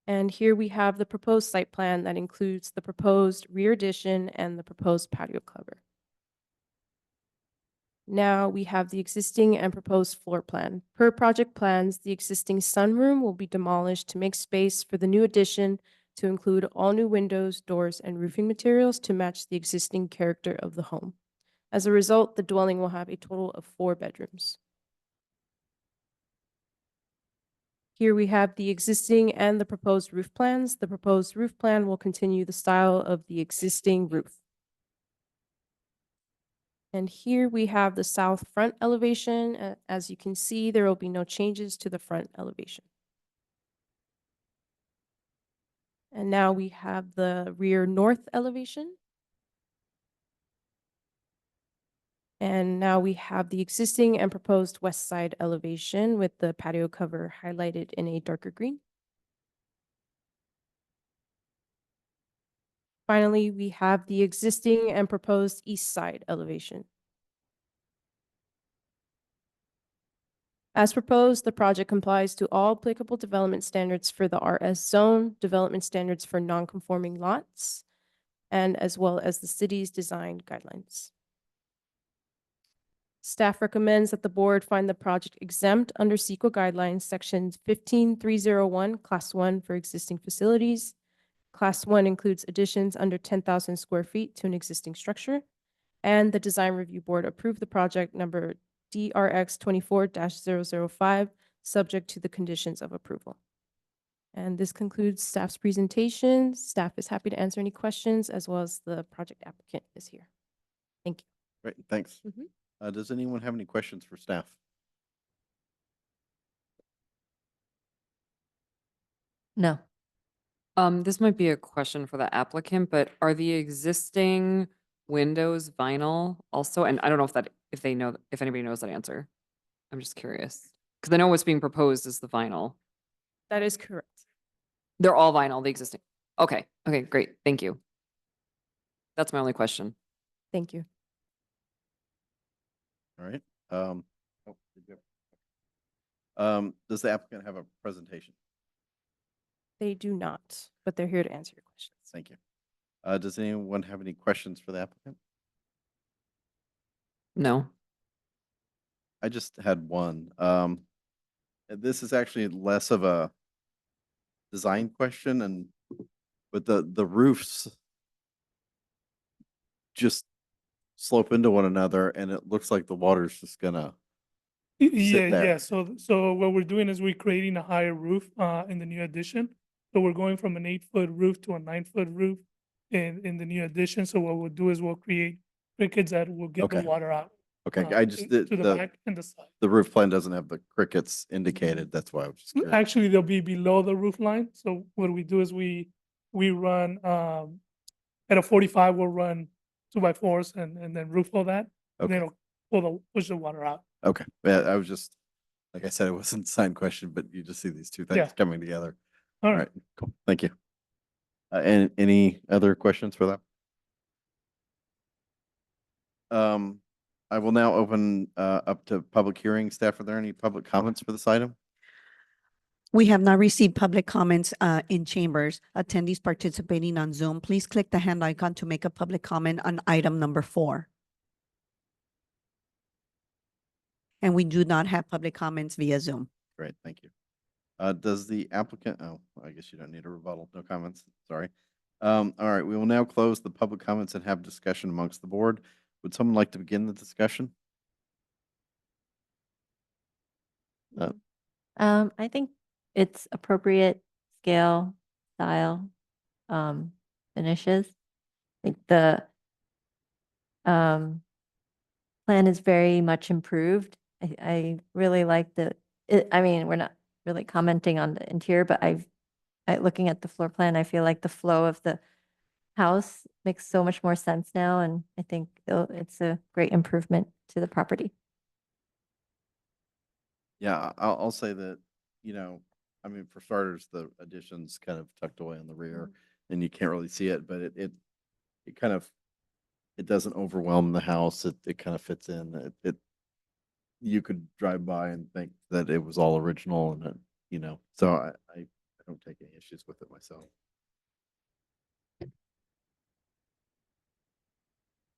And here we have the proposed site plan that includes the proposed rear addition and the proposed patio cover. Now we have the existing and proposed floor plan. Per project plans, the existing sunroom will be demolished to make space for the new addition to include all new windows, doors, and roofing materials to match the existing character of the home. As a result, the dwelling will have a total of 4 bedrooms. Here we have the existing and the proposed roof plans. The proposed roof plan will continue the style of the existing roof. And here we have the south front elevation. As you can see, there will be no changes to the front elevation. And now we have the rear north elevation. And now we have the existing and proposed west side elevation with the patio cover highlighted in a darker green. Finally, we have the existing and proposed east side elevation. As proposed, the project complies to all applicable development standards for the RS zone, development standards for non-conforming lots, and as well as the city's design guidelines. Staff recommends that the board find the project exempt under CEQA guidelines, sections 15301, class 1 for existing facilities. Class 1 includes additions under 10,000 square feet to an existing structure. And the design review board approved the project number DRX 24-005, subject to the conditions of approval. And this concludes staff's presentation. Staff is happy to answer any questions, as well as the project applicant is here. Thank you. Great, thanks. Mhm. Does anyone have any questions for staff? No. This might be a question for the applicant, but are the existing windows vinyl also? And I don't know if anybody knows that answer. I'm just curious. Because I know what's being proposed is the vinyl. That is correct. They're all vinyl, the existing. Okay, great. Thank you. That's my only question. Thank you. All right. Does the applicant have a presentation? They do not, but they're here to answer your questions. Thank you. Does anyone have any questions for the applicant? No. I just had one. This is actually less of a design question, but the roofs just slope into one another, and it looks like the water's just gonna Yeah, there. yeah. So what we're doing is we're creating a higher roof in the new addition. So we're going from an 8-foot roof to a 9-foot roof in the new addition. So what we'll do is we'll create crickets that will get the Okay. water out. Okay, uh, I just to the back and the side. the roof plan doesn't have the crickets indicated. That's why I was just curious. Actually, they'll be below the roof line. So what we do is we run at a 45, we'll run 2x4s and then roof all that. And then Okay, it'll push the water out. okay. Yeah, I was just like I said, it wasn't a signed question, but you just see these two things Yeah. coming together. All All right. right, cool. Thank you. And any other questions for that? I will now open up to public hearing. Staff, are there any public comments for this item? We have not received public comments in chambers. Attendees participating on Zoom, please click the hand icon to make a public comment on item number 4. And we do not have public comments via Zoom. Great, thank you. Does the applicant, oh, I guess you don't need a rebuttal. No comments, sorry. All right, we will now close the public comments and have discussion amongst the board. Would someone like to begin the discussion? I think it's appropriate scale, style, finishes. I think the plan is very much improved. I really like I mean, we're not really commenting on the interior, but looking at the floor plan, I feel like the flow of the house makes so much more sense now, and I think it's a great improvement to the property. Yeah, I'll say that, you know, I mean, for starters, the addition's kind of tucked away in the rear and you can't really see it, but it kind of, it doesn't overwhelm the house. It kind of fits in. You could drive by and think that it was all original and you know, so I don't take any issues with it myself.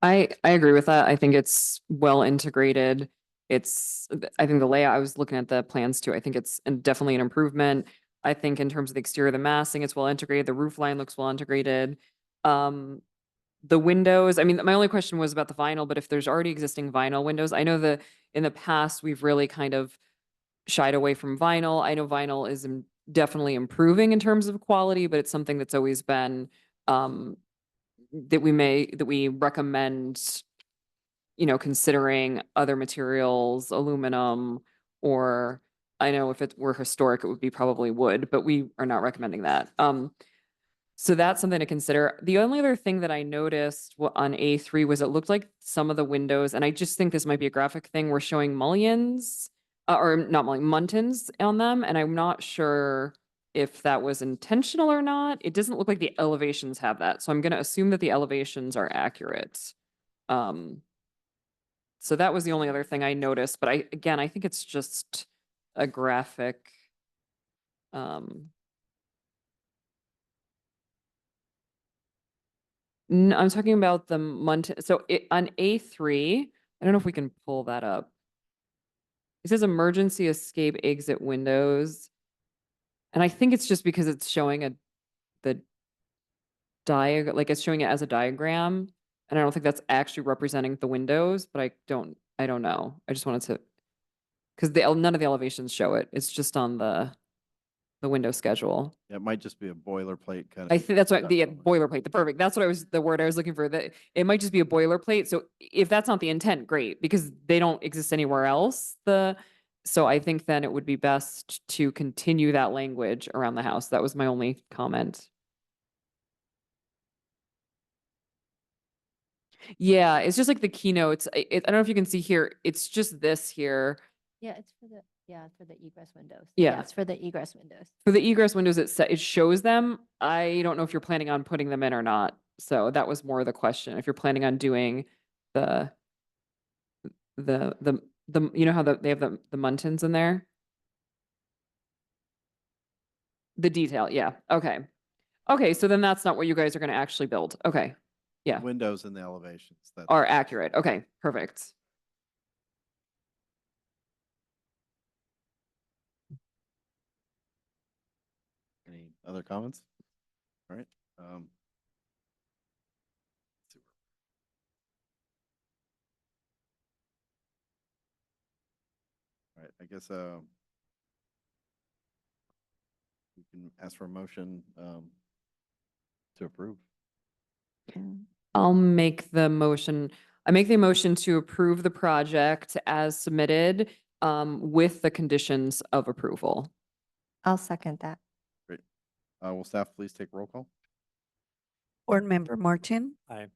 I agree with that. I think it's well integrated. I think the layout, I was looking at the plans too. I think it's definitely an improvement. I think in terms of the exterior, the massing, it's well integrated. The roof line looks well integrated. The windows, I mean, my only question was about the vinyl, but if there's already existing vinyl windows, I know in the past, we've really kind of shied away from vinyl. I know vinyl is definitely improving in terms of quality, but it's something that's always been, that we recommend, you know, considering other materials, aluminum, or I know if it were historic, it would be probably wood, but we are not recommending that. So that's something to consider. The only other thing that I noticed on A3 was it looked like some of the windows, and I just think this might be a graphic thing, were showing mullions, or not mullions, muntins on them, and I'm not sure if that was intentional or not. It doesn't look like the elevations have that, so I'm going to assume that the elevations are accurate. So that was the only other thing I noticed, but I think it's just a graphic. I'm talking about the Muntin. So on A3, I don't know if we can pull that up. It says emergency escape exit windows. And I think it's just because it's showing the diagram, like it's showing it as a diagram. And I don't think that's actually representing the windows, but I don't know. I just wanted to, because none of the elevations show it. It's just on the window schedule. It might just be a boilerplate kind of. I think that's what the boilerplate, that's what the word I was looking for. That it might just be a boilerplate. So if that's not the intent, great, because they don't exist anywhere else. So I think then it would be best to continue that language around the house. That was my only comment. Yeah, it's just like the keynotes. I don't know if you can see here. It's just this here. Yeah, it's for the egress windows. Yeah. It's for the egress windows. For the egress windows, it shows them. I don't know if you're planning on putting them in or not. So that was more the question. If you're planning on doing the you know how they have the muntins in there? The detail, yeah. Okay. Okay, so then that's not what you guys are going to actually build. Okay. Yeah. Windows and the elevations. Are accurate. Okay, perfect. Any other comments? All right. All right, I guess we can ask for a motion to approve. I'll make the motion. I make the motion to approve the project as submitted with the conditions of approval. I'll second that. Great. Will staff please take roll call? Board Member Martin, Aye.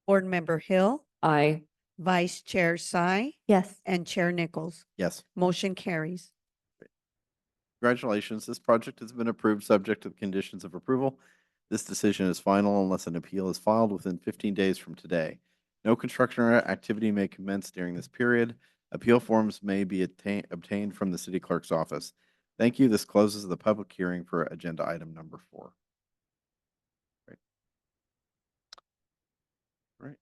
Board Member Hill, Aye. Vice Chair Sai, Yes. and Chair Nichols. Yes. Motion carries. Congratulations, this project has been approved subject to the conditions of approval. This decision is final unless an appeal is filed within 15 days from today. No construction or activity may commence during this period. Appeal forms may be obtained from the city clerk's office. Thank you. This closes the public hearing for agenda item number 4. Great. All right.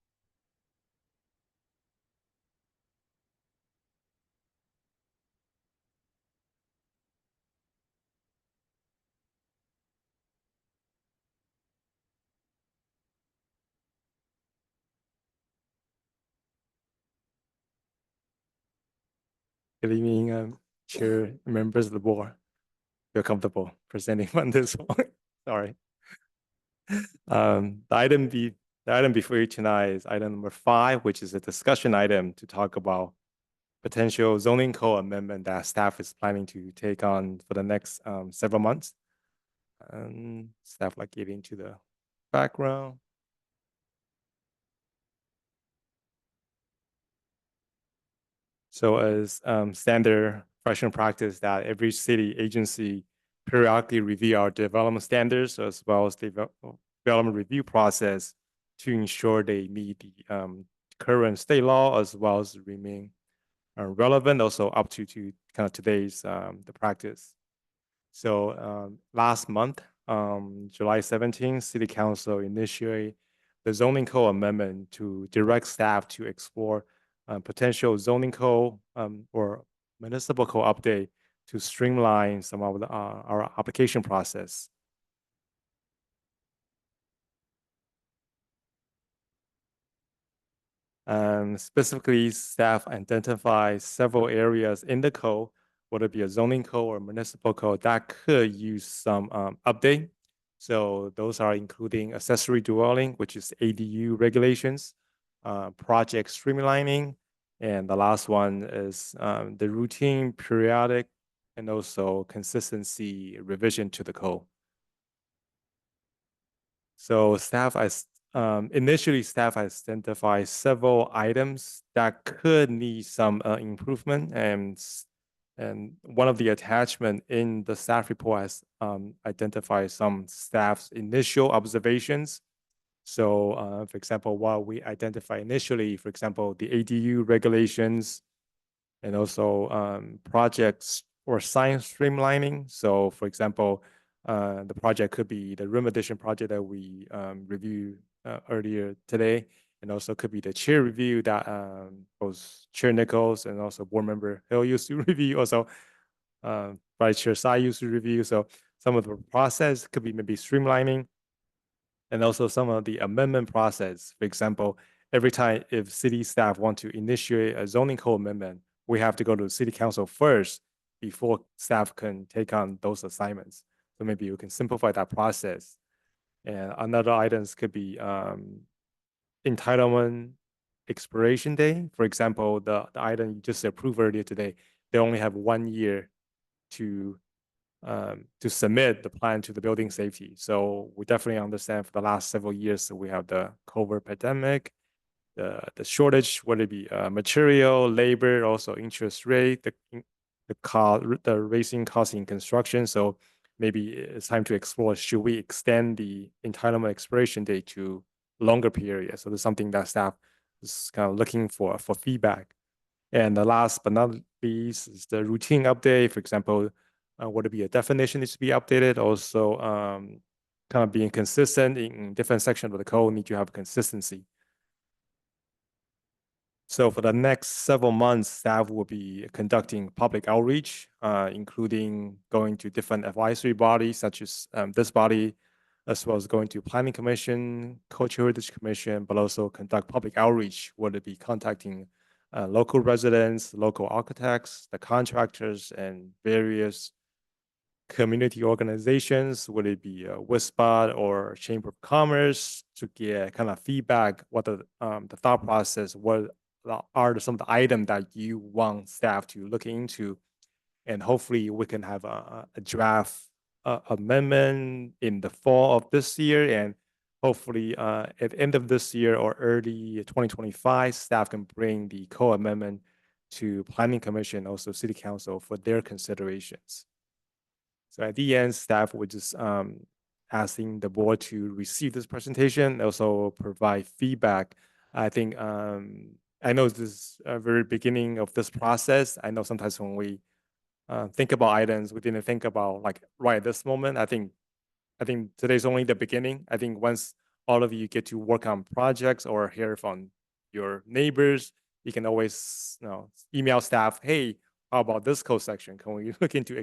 Good evening, Chair, members of the board. Feel comfortable presenting on this one. Sorry. The item before you tonight is item number 5, which is a discussion item to talk about potential zoning code amendment that staff is planning to take on for the next several months. Staff like getting to the background. So as standard professional practice that every city agency periodically review our development standards as well as the development review process to ensure they meet the current state law as well as remain relevant, also up to kind of today's the practice. So last month, July 17th, City Council initiated the zoning code amendment to direct staff to explore potential zoning code or municipal code update to streamline some of our application process. Specifically, staff identify several areas in the code, whether it be a zoning code or municipal code, that could use some update. So those are including accessory dwelling, which is ADU regulations, project streamlining, and the last one is the routine, periodic, and also consistency revision to the code. So initially, staff identified several items that could need some improvement, and one of the attachment in the staff report has identified some staff's initial observations. So, for example, what we identify initially, for example, the ADU regulations, and also projects or sign streamlining. So, for example, the project could be the room addition project that we reviewed earlier today, and also could be the chair review that both Chair Nichols and also board member Hill used to review, also Vice Chair Sai used to review. So some of the process could be maybe streamlining, and also some of the amendment process. For example, every time if city staff want to initiate a zoning code amendment, we have to go to the city council first before staff can take on those assignments. So maybe you can simplify that process. And another items could be entitlement expiration day. For example, the item you just approved earlier today, they only have 1 year to submit the plan to the building safety. So we definitely understand for the last several years we have the COVID pandemic, the shortage, whether it be material, labor, also interest rate, the raising cost in construction. So maybe it's time to explore, should we extend the entitlement expiration date to longer period? So there's something that staff is kind of looking for feedback. And the last but not least is the routine update. For example, would it be a definition needs to be updated? Also, kind of being consistent in different sections of the code need to have consistency. So for the next several months, staff will be conducting public outreach, including going to different advisory bodies such as this body, as well as going to Planning Commission, Cultural Heritage Commission, but also conduct public outreach, whether it be contacting local residents, local architects, the contractors, and various community organizations, whether it be WISPOT or Chamber of Commerce, to get kind of feedback, what the thought process, what are some of the items that you want staff to look into, and hopefully we can have a draft amendment in the fall of this year, and hopefully at the end of this year or early 2025, staff can bring the co-amendment to Planning Commission, also City Council for their considerations. So at the end, staff would just asking the board to receive this presentation, also provide feedback. I think I know this is a very beginning of this process. I know sometimes when we think about items, we didn't think about like right at this moment. I think today's only the beginning. I think once all of you get to work on projects or hear from your neighbors, you can always email staff, hey, how about this code section? Can we look into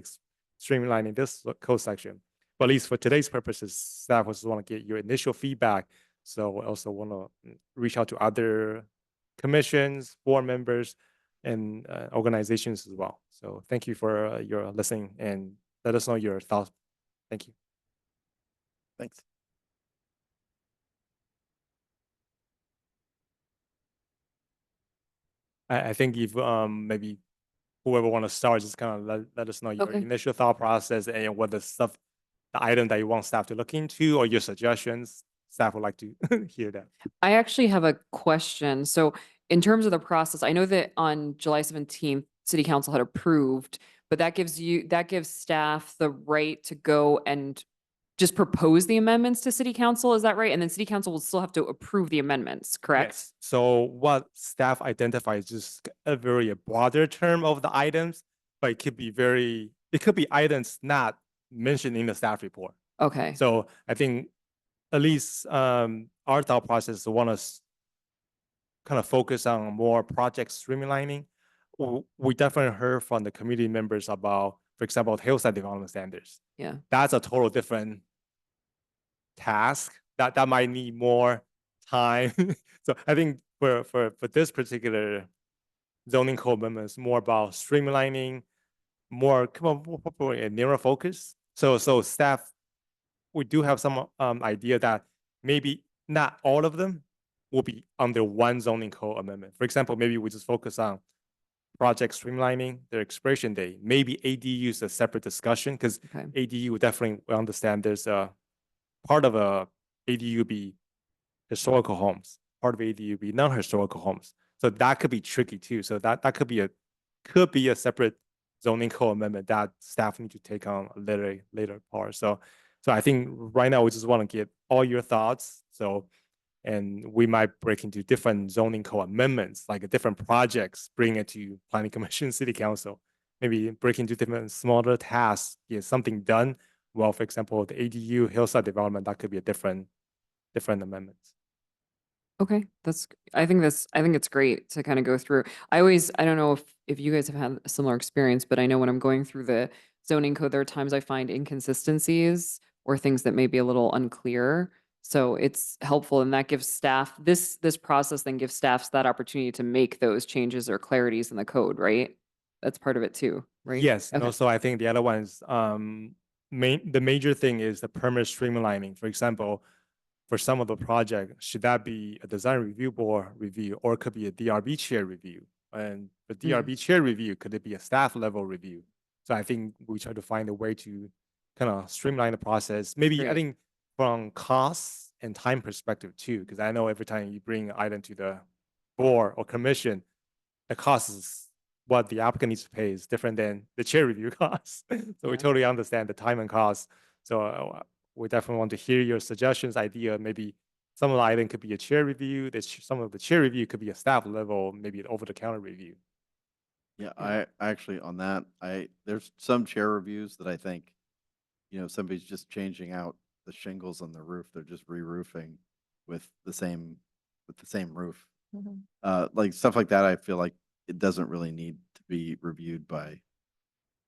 streamlining this code section? But at least for today's purposes, staff just want to get your initial feedback. So I also want to reach out to other commissions, board members, and organizations as well. So thank you for your listening and let us know your thoughts. Thank you. Thanks. I think if maybe whoever want to start, just kind of let us know your Okay. initial thought process and what the item that you want staff to look into or your suggestions. Staff would like to hear that. I actually have a question. So in terms of the process, I know that on July 17th, City Council had approved, but that gives staff the right to go and just propose the amendments to City Council. Is that right? And then City Council will still have to approve the amendments, correct? Yes. So what staff identifies is just a very broader term of the items, but it could be items not mentioned in the staff report. Okay. So I think at least our thought process want to kind of focus on more project streamlining. We definitely heard from the community members about, for example, hillside development standards. Yeah. That's a total different task that might need more time. So I think for this particular zoning code amendment, it's more about streamlining, more a narrow focus. So staff, we do have some idea that maybe not all of them will be under one zoning code amendment. For example, maybe we just focus on project streamlining, their expiration date. Maybe ADU is a separate discussion because Okay. ADU definitely understand there's a part of a ADU be historical homes, part of ADU be non-historical homes. So that could be tricky too. So that could be a separate zoning code amendment that staff need to take on a later part. So I think right now we just want to get all your thoughts. And we might break into different zoning code amendments, like different projects, bring it to Planning Commission, City Council, maybe break into different smaller tasks, get something done. Well, for example, the ADU hillside development, that could be a different amendments. Okay, I think it's great to kind of go through. I don't know if you guys have had a similar experience, but I know when I'm going through the zoning code, there are times I find inconsistencies or things that may be a little unclear. So it's helpful, and that gives staff this process then gives staff that opportunity to make those changes or clarities in the code, right? That's part of it too, right? Yes, and Okay. also I think the other ones, the major thing is the permit streamlining. For example, for some of the project, should that be a design review board review or it could be a DRB chair review? And the DRB chair review, could it be a staff level review? So I think we try to find a way to kind of streamline the process. Maybe I Great. think from costs and time perspective too, because I know every time you bring an item to the board or commission, the cost is what the applicant needs to pay is different than the chair review costs. So we Yeah. totally understand the time and cost. So we definitely want to hear your suggestions, idea. Maybe some of the item could be a chair review. Some of the chair review could be a staff level, maybe an over-the-counter review. Yeah, I actually on that, there's some chair reviews that I think, somebody's just changing out the shingles on the roof. They're just re-roofing with the same roof. Like stuff like that, I feel like it doesn't really need to be reviewed by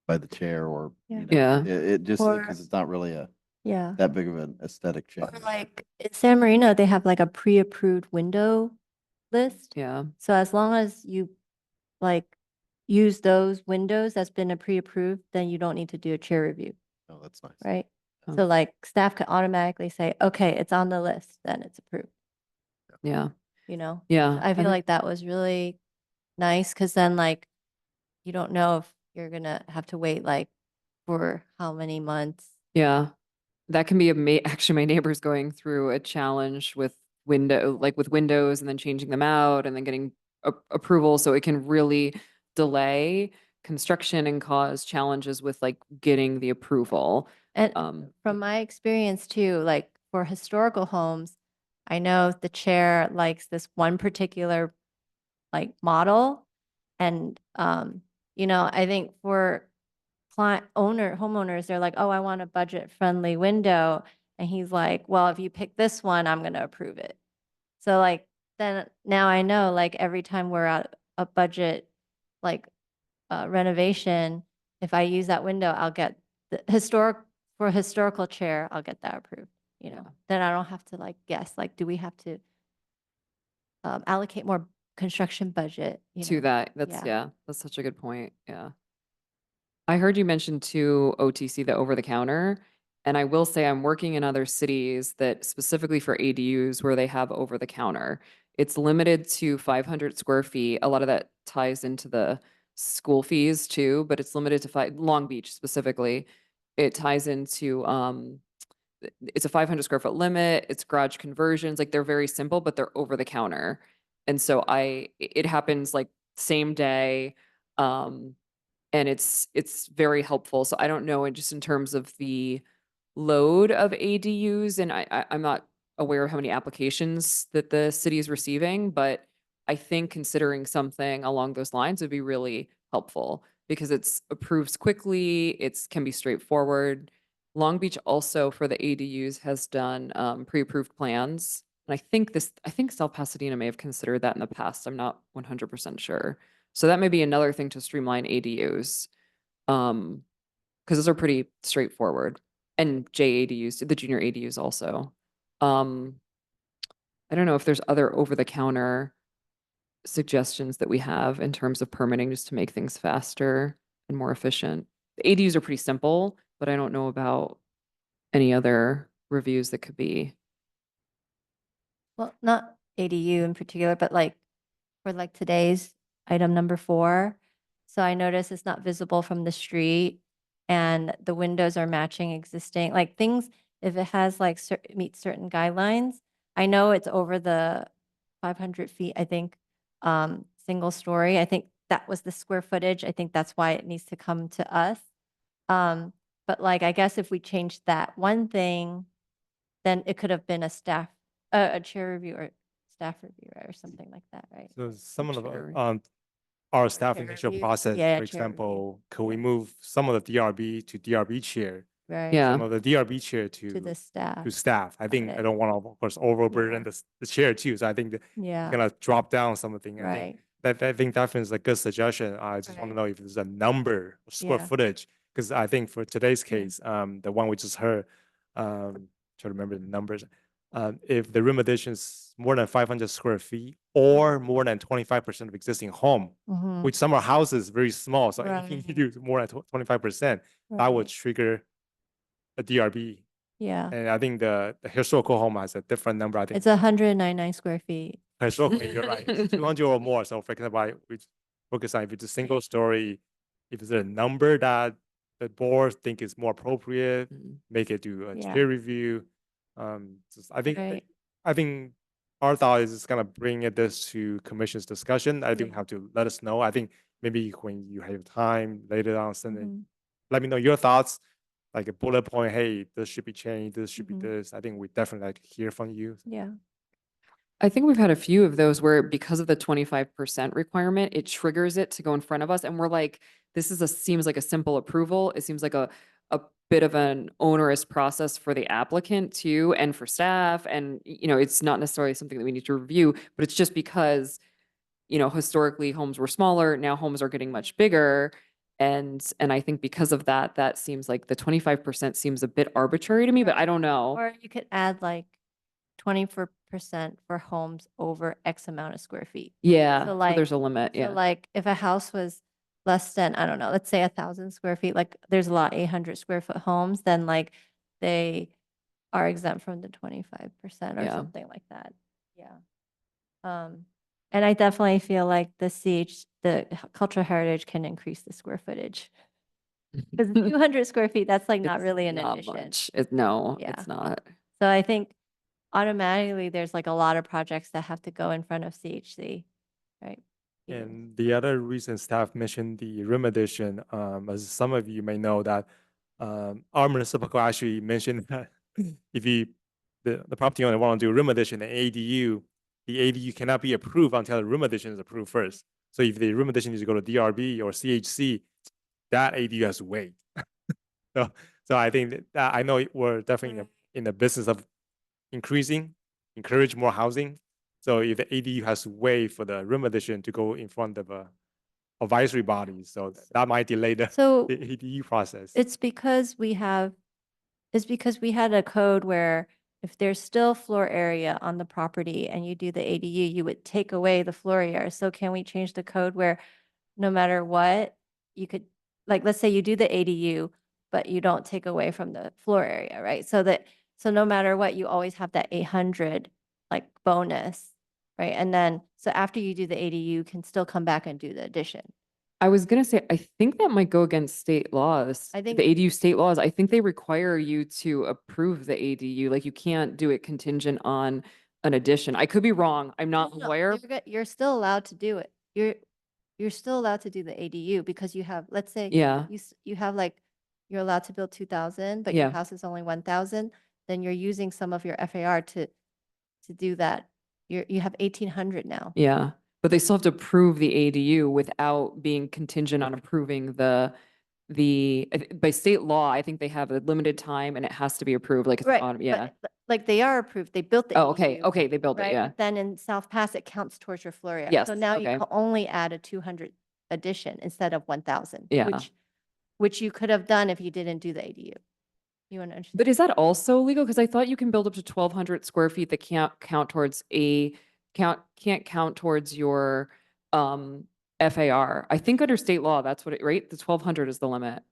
the chair or, Yeah. Yeah. it just, Or- because it's not really Yeah. that big of an aesthetic Or change. like in San Marino, they have like a pre-approved window list. Yeah. So as long as you like use those windows that's been a pre-approved, then you don't need to do a chair review, Oh, that's nice. right? Oh. So like staff can automatically say, okay, it's on the list, then it's approved, Yeah. Yeah. I feel think- like that was really nice because then like you don't know if you're gonna have to wait like for how many months. Yeah. That can be actually my neighbor's going through a challenge with windows and then changing them out and then getting approval. So it can really delay. construction and cause challenges with like getting the approval. And Um, from my experience too, like for historical homes, I know the chair likes this one particular like model. And, I think for homeowners, they're like, oh, I want a budget friendly window. And he's like, well, if you pick this one, I'm going to approve it. So like, then now I know like every time we're at a budget, like renovation, if I use that window, I'll get for a historical chair, I'll get that approved, then I don't have to like guess, like, do we have to allocate more construction budget? to that. That's such a good point. Yeah. I heard you mention too, OTC, the over the counter. And I will say I'm working in other cities that specifically for ADUs where they have over the counter. It's limited to 500 square feet. A lot of that ties into the school fees too, but it's limited to Long Beach specifically. It ties into, it's a 500 square foot limit. It's garage conversions. Like they're very simple, but they're over the counter. And so it happens like same day. And it's very helpful. So I don't know, and just in terms of the load of ADUs, and I'm not aware of how many applications that the city is receiving, but I think considering something along those lines would be really helpful because it's approves quickly, can be straightforward. Long Beach also for the ADUs has done pre-approved plans. And I think South Pasadena may have considered that in the past. I'm not 100% sure. So that may be another thing to streamline ADUs. Because those are pretty straightforward. And JADUs, the junior ADUs also. I don't know if there's other over-the-counter suggestions that we have in terms of permitting just to make things faster and more efficient. The ADUs are pretty simple, but I don't know about any other reviews that could be. Well, not ADU in particular, but like for like today's item number 4. So I notice it's not visible from the street and the windows are matching existing, like things, if it has like meets certain guidelines, I know it's over the 500 feet, I think, single story. I think that was the square footage. I think that's why it needs to come to us. But like, I guess if we changed that one thing, then it could have been a chair review or staff review or something like that, right? So some of chair the, our staff Chair initial review. process, Yeah, for chair review. example, could we Yeah. move some of the DRB to DRB chair? Right. Yeah. Some of the DRB chair To the staff. to staff. I think I it. don't want to, of course, overburden the chair too. So I think that Yeah. gonna drop down something. I think Right. I think definitely is a good suggestion. I just want to Right. know if there's a number of square Yeah. footage, because I think for today's Yeah. case, the one we just heard, try to remember the numbers. If the room addition is more than 500 square feet or more than 25% of existing home, Mhm. which some of our houses very small, so anything you Right. do more than 25%, that would Right. trigger a DRB. Yeah. And I think the historical home has a different number. I think It's 199 square feet. historically, you're right, 200 or more. So for example, we focus on if it's a single story, if it's a number that the board think is more appropriate, Mhm. make it do a Yeah. peer review. I think Right. I think our thought is just gonna bring this to commission's discussion. I think Yeah. have to let us know. I think maybe when you have time later on, send it, Mhm. let me know your thoughts, like a bullet point. Hey, this should be changed. This should Mhm. be this. I think we definitely like to hear from you. Yeah. I think we've had a few of those where because of the 25% requirement, it triggers it to go in front of us. And we're like, seems like a simple approval. It seems like a bit of an onerous process for the applicant too, and for staff. And, it's not necessarily something that we need to review, but it's just because, historically homes were smaller. Now homes are getting much bigger. And I think because of that, that seems like the 25% seems a bit arbitrary to me, but I don't know. Or you could add like 24% for homes over X amount of square feet. Yeah. So So like, there's a limit. so Yeah. like if a house was less than, I don't know, let's say 1,000 square feet, like there's a lot 800 square foot homes, then like they are exempt from the 25% or Yeah. something like that. Yeah. And I definitely feel like the cultural heritage can increase the square footage. Because 200 square feet, that's like not It's really an not addition. much. No, Yeah. it's not. So I think automatically there's like a lot of projects that have to go in front of CHC, right? Yes. And the other reason staff mentioned the room addition, as some of you may know that our municipal code actually mentioned that if you the property owner want to do room addition and ADU, the ADU cannot be approved until the room addition is approved first. So if the room addition needs to go to DRB or CHC, that ADU has to wait. So, so I think that I know we're definitely in the business of encourage more housing. So if the ADU has to wait for the room addition to go in front of a advisory body, so that might delay the, So the ADU process. it's because we had a code where if there's still floor area on the property and you do the ADU, you would take away the floor area. So can we change the code where no matter what, you could, like, let's say you do the ADU, but you don't take away from the floor area, right? So no matter what, you always have that 800 like bonus, right? And then, so after you do the ADU, you can still come back and do the addition. I was gonna say, I think that might go against state laws. I think- The ADU state laws, I think they require you to approve the ADU, like you can't do it contingent on an addition. I could be wrong. I'm not No, aware. you're still allowed to do it. You're still allowed to do the ADU because you have, let's say. Yeah. You have like, you're allowed to build 2,000, but your Yeah. house is only 1,000, then you're using some of your FAR to do that. You have 1,800 now. Yeah, but they still have to approve the ADU without being contingent on approving by state law, I think they have a limited time and it has to be approved, like, it's Right, on, yeah. but like they are approved, they built the Oh, okay, ADU, okay, they built it, right? yeah. But then in South Pass, it counts towards your floor area. Yes, So now you okay. can only add a 200 addition instead of 1,000. Yeah. Which you could have done if you didn't do the ADU. You want to understand? But is that also legal? Because I thought you can build up to 1,200 square feet that can't count towards your FAR. I think under state law, that's what right? The 1,200 is the limit.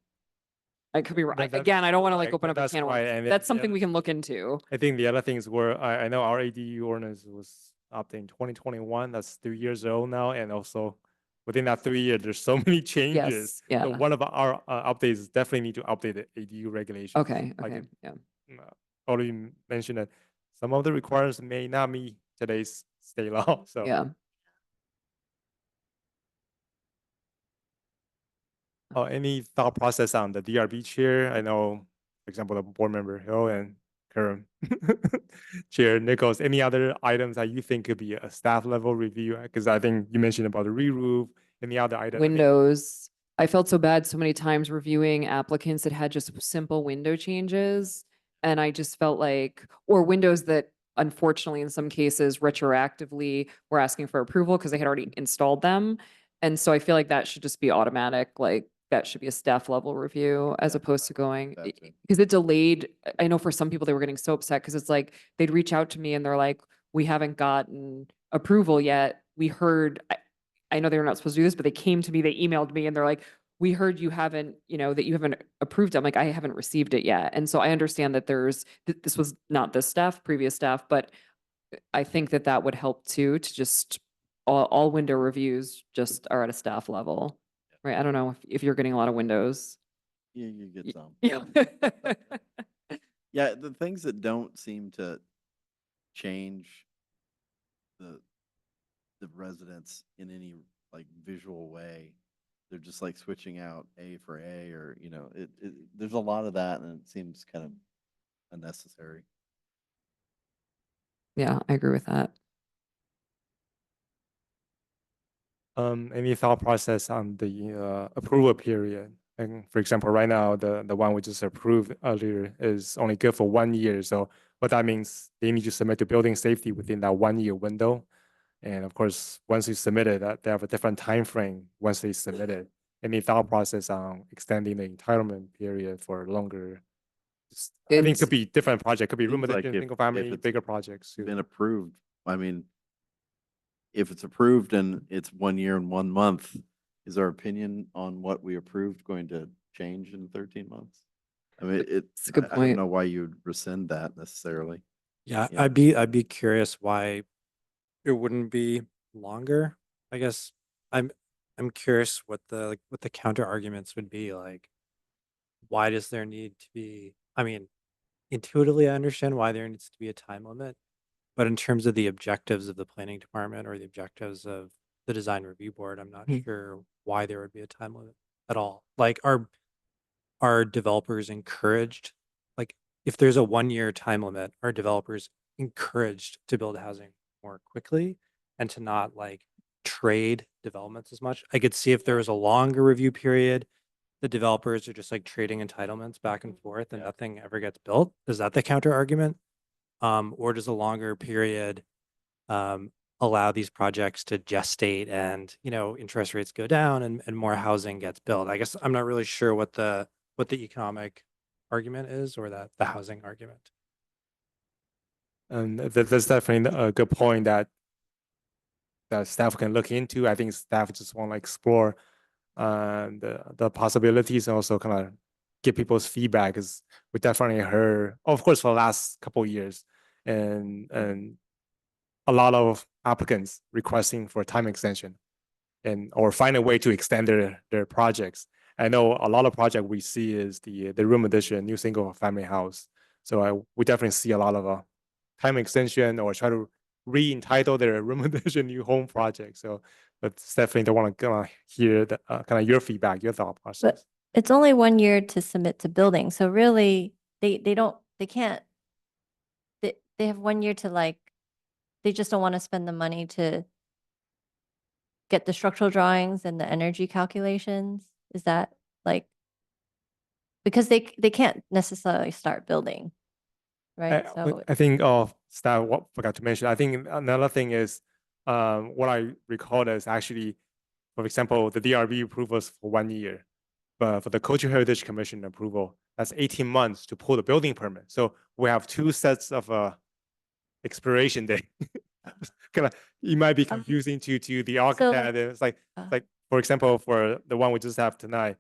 I could be right. Again, I don't want to like right, open up a that's can of right, worms. and That's the something other- we can look into. I think the other things were, I know our ADU ordinance was updated in 2021. That's 3 years old now. And also within that 3 years, there's so many changes. yeah. So one of our updates is definitely need to update the ADU regulations. Okay, Like okay, yeah. already mentioned that some of the requirements may not meet today's state law. So Yeah. any thought process on the DRB chair? I know, for example, the board member Hill and current chair Nichols. Any other items that you think could be a staff level review? Because I think you mentioned about the re-roof. Any other item? Windows. I felt so bad so many times reviewing applicants that had just simple window changes. And I just felt like, or windows that unfortunately in some cases retroactively were asking for approval because they had already installed them. And so I feel like that should just be automatic, like that should be a staff level review as Yeah, opposed to I agree going, with that too. because it delayed. I know for some people they were getting so upset because it's like, they'd reach out to me and they're like, we haven't gotten approval yet. We heard, I know they're not supposed to do this, but they came to me, they emailed me and they're like, we heard you haven't, that you haven't approved it. I'm like, I haven't received it yet. And so I understand that this was not this staff, previous staff, but I think that would help too, to just all window reviews just are at a staff level, right? I don't know if you're getting a lot of windows. Yeah, you get some. Yeah. Yeah, the things that don't seem to change the residents in any like visual way. They're just like switching out A for A or, there's a lot of that and it seems kind of unnecessary. Yeah, I agree with that. Any thought process on the approval period? And for example, right now, the one we just approved earlier is only good for 1 year. So what that means, they need to submit to building safety within that 1 year window. And of course, once you submit it, they have a different time frame once they submit it. Any thought process on extending the entitlement period for longer? I think it could be different project, could be room Seems like addition, if- single if family, it's bigger projects. Been approved. I mean, if it's approved and it's 1 year and 1 month, is our opinion on what we approved going to change in 13 months? I mean, It's a good I don't point. know why you'd rescind that necessarily. Yeah, Yeah. I'd be curious why it wouldn't be longer. I guess I'm curious what the counter arguments would be like. Why does there need to be, I mean, intuitively I understand why there needs to be a time limit, but in terms of the objectives of the planning department or the objectives of the design review board, I'm not Hmm. sure why there would be a time limit at all. Like, are developers encouraged, like, if there's a 1-year time limit, are developers encouraged to build housing more quickly and to not like trade developments as much? I could see if there was a longer review period, the developers are just like trading entitlements back and forth and nothing ever gets built. Is that the counter argument? Or does a longer period allow these projects to gestate and, interest rates go down and more housing gets built? I guess I'm not really sure what the economic argument is or that the housing argument. And that's definitely a good point that staff can look into. I think staff just want to explore the possibilities and also kind of get people's feedback, because we definitely heard, of course, for the last couple of years, and a lot of applicants requesting for time extension or find a way to extend their projects. I know a lot of project we see is the room addition, new single family house. So we definitely see a lot of time extension or try to re-entitle their room addition new home project. So, but definitely don't want to hear the kind of your feedback, your thought process. But it's only 1 year to submit to building. So really, they can't, they have 1 year to like, they just don't want to spend the money to get the structural drawings and the energy calculations. Is that like, because they can't necessarily start building, right? So I think staff what forgot to mention. I think another thing is what I recall is actually, for example, the DRB approvals for 1 year, but for the Cultural Heritage Commission approval, that's 18 months to pull the building permit. So we have 2 sets of expiration date. Kind of, it might be confusing to the architect. It's like for example, for the one we just have tonight,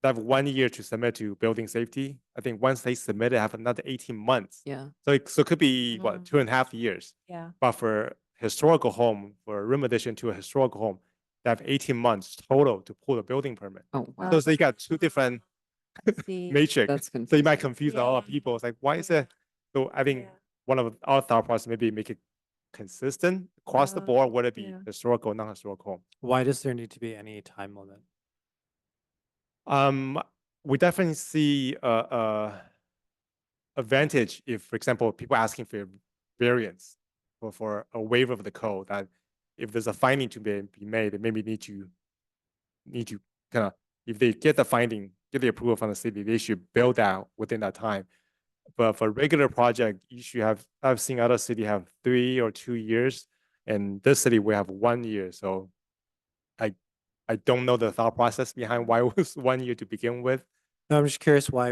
they have 1 year to submit to building safety. I think once they submit it, have another 18 months. Yeah. So it could be what, 2.5 years. yeah. But for historical home, for a room addition to a historical home, they have 18 months total to pull the building permit. Oh, wow. So they got 2 different See, matrix. That's So you might confusing. confuse a lot of people. It's like, why is it? So I think one of our thought process maybe make it consistent across the board, whether it be historical, non-historical home. Why does there need to be any time limit? We definitely see a advantage if, for example, people asking for variance or for a waiver of the code, that if there's a finding to be made, they maybe need to kind of, if they get the finding, get the approval from the city, they should build out within that time. But for regular project, you should have, I've seen other city have 3 or 2 years, and this city we have 1 year. So I don't know the thought process behind why it was 1 year to begin with. No, I'm just curious why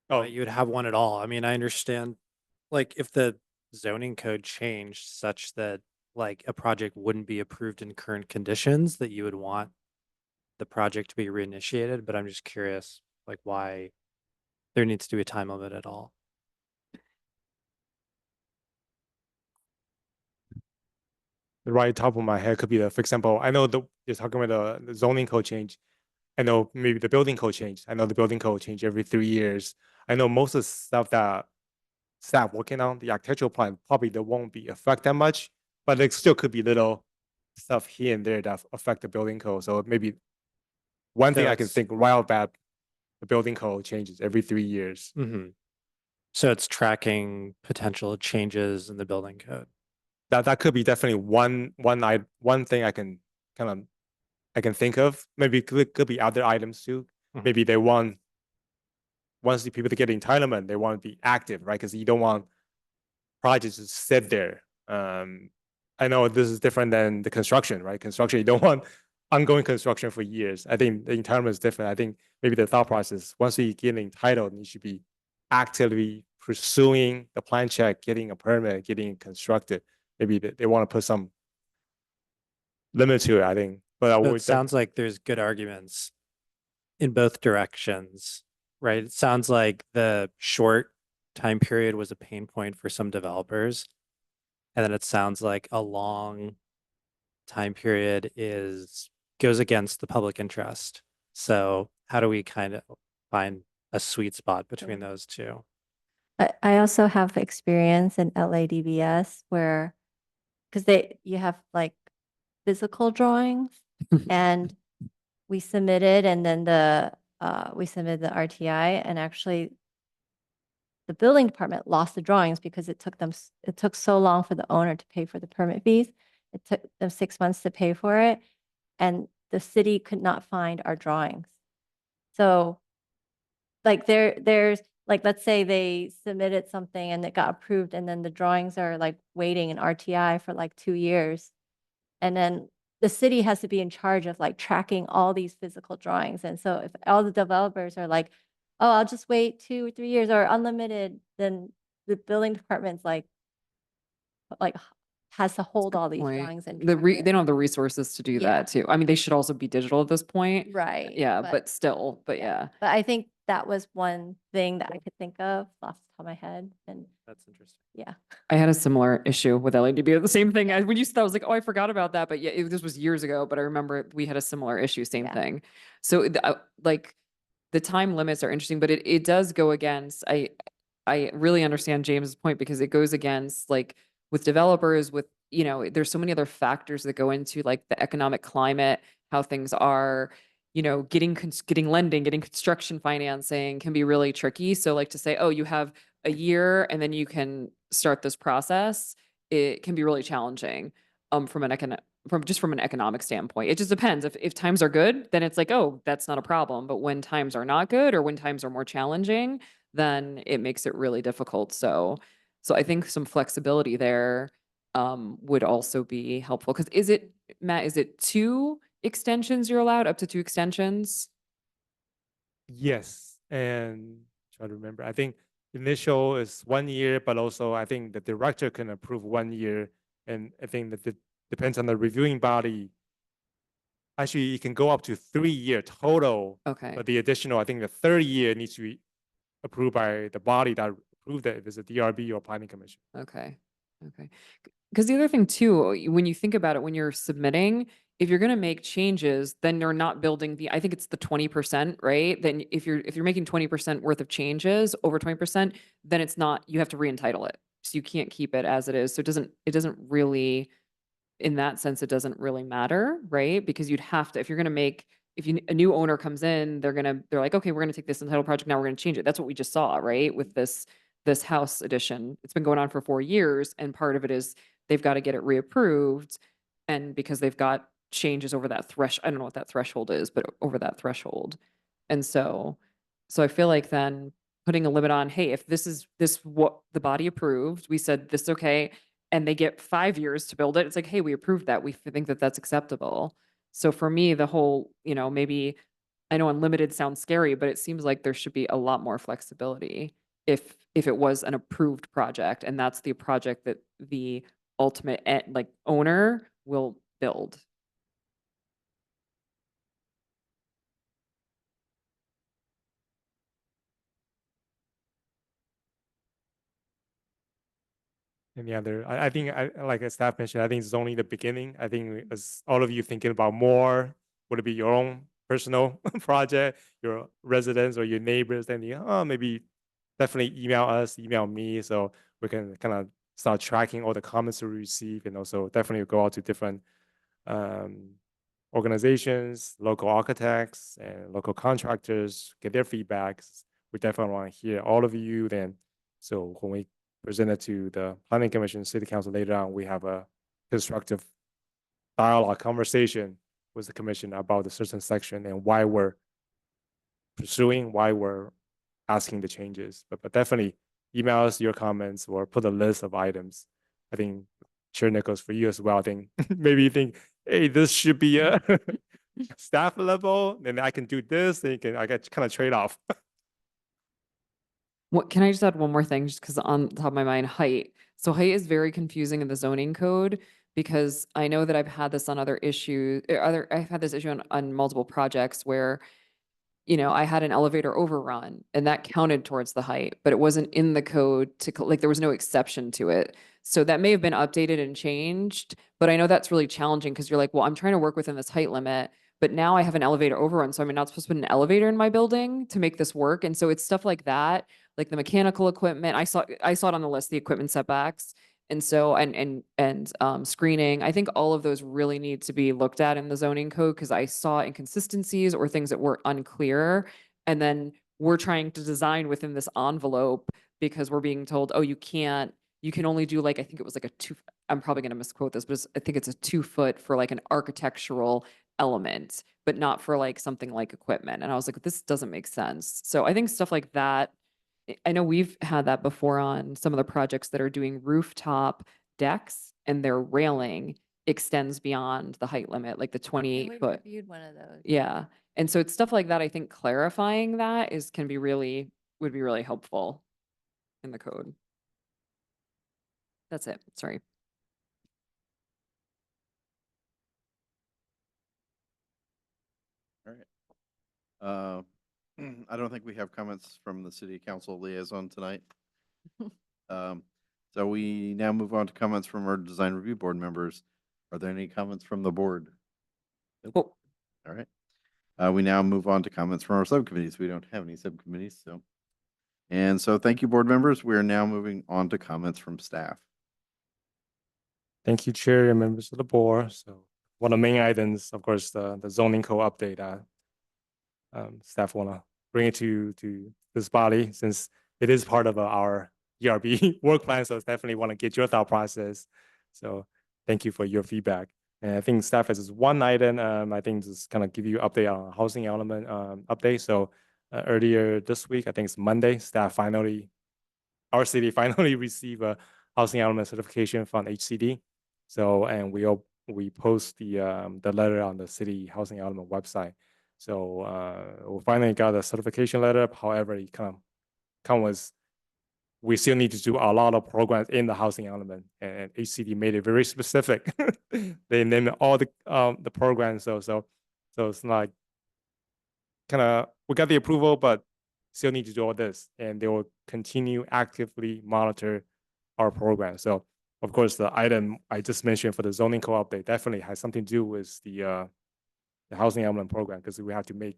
Oh, you would have one at all. I mean, I understand, like, if the zoning code changed such that like a project wouldn't be approved in current conditions, that you would want the project to be reinitiated, but I'm just curious, like, why there needs to be a time limit at all. the right top of my head could be the, for example, I know you're talking about the zoning code change. I know maybe the building code change. I know the building code change every 3 years. I know most of the stuff that staff working on the architectural plan probably they won't be affect that much, but there still could be little stuff here and there that affect the building code. So maybe one thing So I can it's- think right off the bat, the building code changes every 3 years. So it's tracking potential changes in the building code. That could be definitely one thing I can think of. Maybe could be other items too. Maybe they want, once the people to get entitlement, they want to be active, right? Because you don't want projects to sit there. I know this is different than the construction, right? Construction, you don't want ongoing construction for years. I think the entitlement is different. I think maybe the thought process, once you get entitled, you should be actively pursuing the plan check, getting a permit, getting it constructed. Maybe they want to put some limit to it, I think. But I So would it sounds like there's good arguments in both directions, right? It sounds like the short time period was a pain point for some developers. And then it sounds like a long time period goes against the public interest. So how do we kind of find a sweet spot between those two? I also have experience in LADBS where, because you have like physical drawings. And we submitted, and then we submitted the RTI, and actually the building department lost the drawings because it took so long for the owner to pay for the permit fees. It took them 6 months to pay for it, and the city could not find our drawings. So like there's like, let's say they submitted something and it got approved, and then the drawings are like waiting in RTI for like 2 years. And then the city has to be in charge of like tracking all these physical drawings. And so if all the developers are like, oh, I'll just wait 2 or 3 years or unlimited, then the building department's like has to hold all these Point. drawings and They track don't have the resources to do Yeah. that too. I mean, they should also be digital at this point. Right. Yeah, but still, but yeah. But I think that was one thing that I could think of off the top of my head. And That's interesting. yeah. I had a similar issue with LADB. The same thing. When you said that, I was like, oh, I forgot about that. But yeah, this was years ago. But I remember we had a similar issue, same Yeah. thing. So like the time limits are interesting, but it does go against, I really understand James's point, because it goes against like with developers, with, there's so many other factors that go into like the economic climate, how things are, getting lending, getting construction financing can be really tricky. So like to say, oh, you have a year and then you can start this process, it can be really challenging from an economic standpoint. It just depends. If times are good, then it's like, oh, that's not a problem. But when times are not good, or when times are more challenging, then it makes it really difficult. So I think some flexibility there would also be helpful. Because Matt, is it 2 extensions you're allowed, up to 2 extensions? Yes, and try to remember. I think initial is 1 year, but also I think the director can approve 1 year, and I think that it depends on the reviewing body. Actually, it can go up to 3-year total. Okay. But the additional, I think the 3rd year needs to be approved by the body that approved it, if it's a DRB or planning commission. Okay. Because the other thing too, when you think about it, when you're submitting, if you're going to make changes, then you're not building I think it's the 20%, right? Then if you're making 20% worth of changes, over 20%, then it's not, you have to re-entitle it. So you can't keep it as it is. So it doesn't really, in that sense, it doesn't really matter, right? Because you'd have to, if you're going to make, a new owner comes in, they're like, okay, we're going to take this entitled project, now we're going to change it. That's what we just saw, right? With this house addition. It's been going on for 4 years, and part of it is they've got to get it reapproved. And because they've got changes over that threshold, I don't know what that threshold is, but over that threshold. And so I feel like then putting a limit on, hey, if this is what the body approved, we said this is okay, and they get 5 years to build it, it's like, hey, we approved that. We think that that's acceptable. So for me, the whole, maybe, I know unlimited sounds scary, but it seems like there should be a lot more flexibility if it was an approved project, and that's the project that the ultimate owner will build. Any other, I think, like as staff mentioned, I think it's only the beginning. I think as all of you thinking about more, would it be your own personal project, your residents or your neighbors, then maybe definitely email us, email me, so we can kind of start tracking all the comments we receive, and also definitely go out to different organizations, local architects and local contractors, get their feedbacks. We definitely want to hear all of you then. So when we present it to the planning commission, city council later on, we have a constructive dialogue conversation with the commission about the certain section and why we're pursuing, why we're asking the changes. But definitely email us your comments or put a list of items. I think Chair Nichols, for you as well, I think maybe you think, hey, this should be a staff level, and I can do this, and I get kind of trade off. What, can I just add one more thing, just because on top of my mind, height. So height is very confusing in the zoning code, because I know that I've had this on other issues, I've had this issue on multiple projects where, I had an elevator overrun, and that counted towards the height, but it wasn't in the code there was no exception to it. So that may have been updated and changed, but I know that's really challenging, because you're like, well, I'm trying to work within this height limit, but now I have an elevator overrun, so I'm not supposed to put an elevator in my building to make this work. And so it's stuff like that, like the mechanical equipment. I saw it on the list, the equipment setbacks. And so, and screening, I think all of those really need to be looked at in the zoning code because I saw inconsistencies or things that were unclear. And then we're trying to design within this envelope because we're being told, oh, you can only do like, I think it was like I'm probably going to misquote this, but I think it's a 2 foot for like an architectural element, but not for like something like equipment. And I was like, this doesn't make sense. So I think stuff like that, I know we've had that before on some of the projects that are doing rooftop decks and their railing extends beyond the height limit, like the And 28 we foot. reviewed one of those. Yeah. And so it's stuff like that. I think clarifying that would be really helpful in the code. That's it. Sorry. All right. I don't think we have comments from the city council liaison tonight. So we now move on to comments from our design review board members. Are there any comments from the board? Oh, All right. We now move on to comments from our subcommittees. We don't have any subcommittees, so. And so thank you, board members. We are now moving on to comments from staff. Thank you, Chair and members of the board. So one of the main items, of course, the zoning code update. Staff want to bring it to this body since it is part of our ERB work plan. So definitely want to get your thought process. So thank you for your feedback. And I think staff has this one item. I think just kind of give you update on housing element update. So earlier this week, I think it's Monday, our city finally received a housing element certification from HCD. So, and we post the letter on the city housing element website. So we finally got a certification letter. However, it kind of was, we still need to do a lot of programs in the housing element, and HCD made it very specific. They named all the programs. So it's like kind of we got the approval, but still need to do all this, and they will continue actively monitor our program. So of course, the item I just mentioned for the zoning code update definitely has something to do with the housing element program because we have to make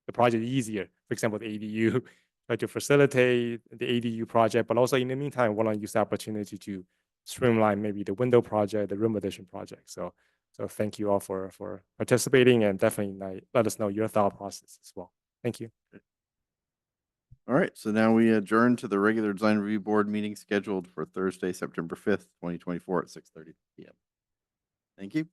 the project easier. For example, the ADU, try to facilitate the ADU project, but also in the meantime, want to use the opportunity to streamline maybe the window project, the room addition project. So thank you all for participating and definitely let us know your thought process as well. Thank you. All right, so now we adjourn to the regular design review board meeting scheduled for Thursday, September 5th, 2024 at 6:30 p.m. Thank you.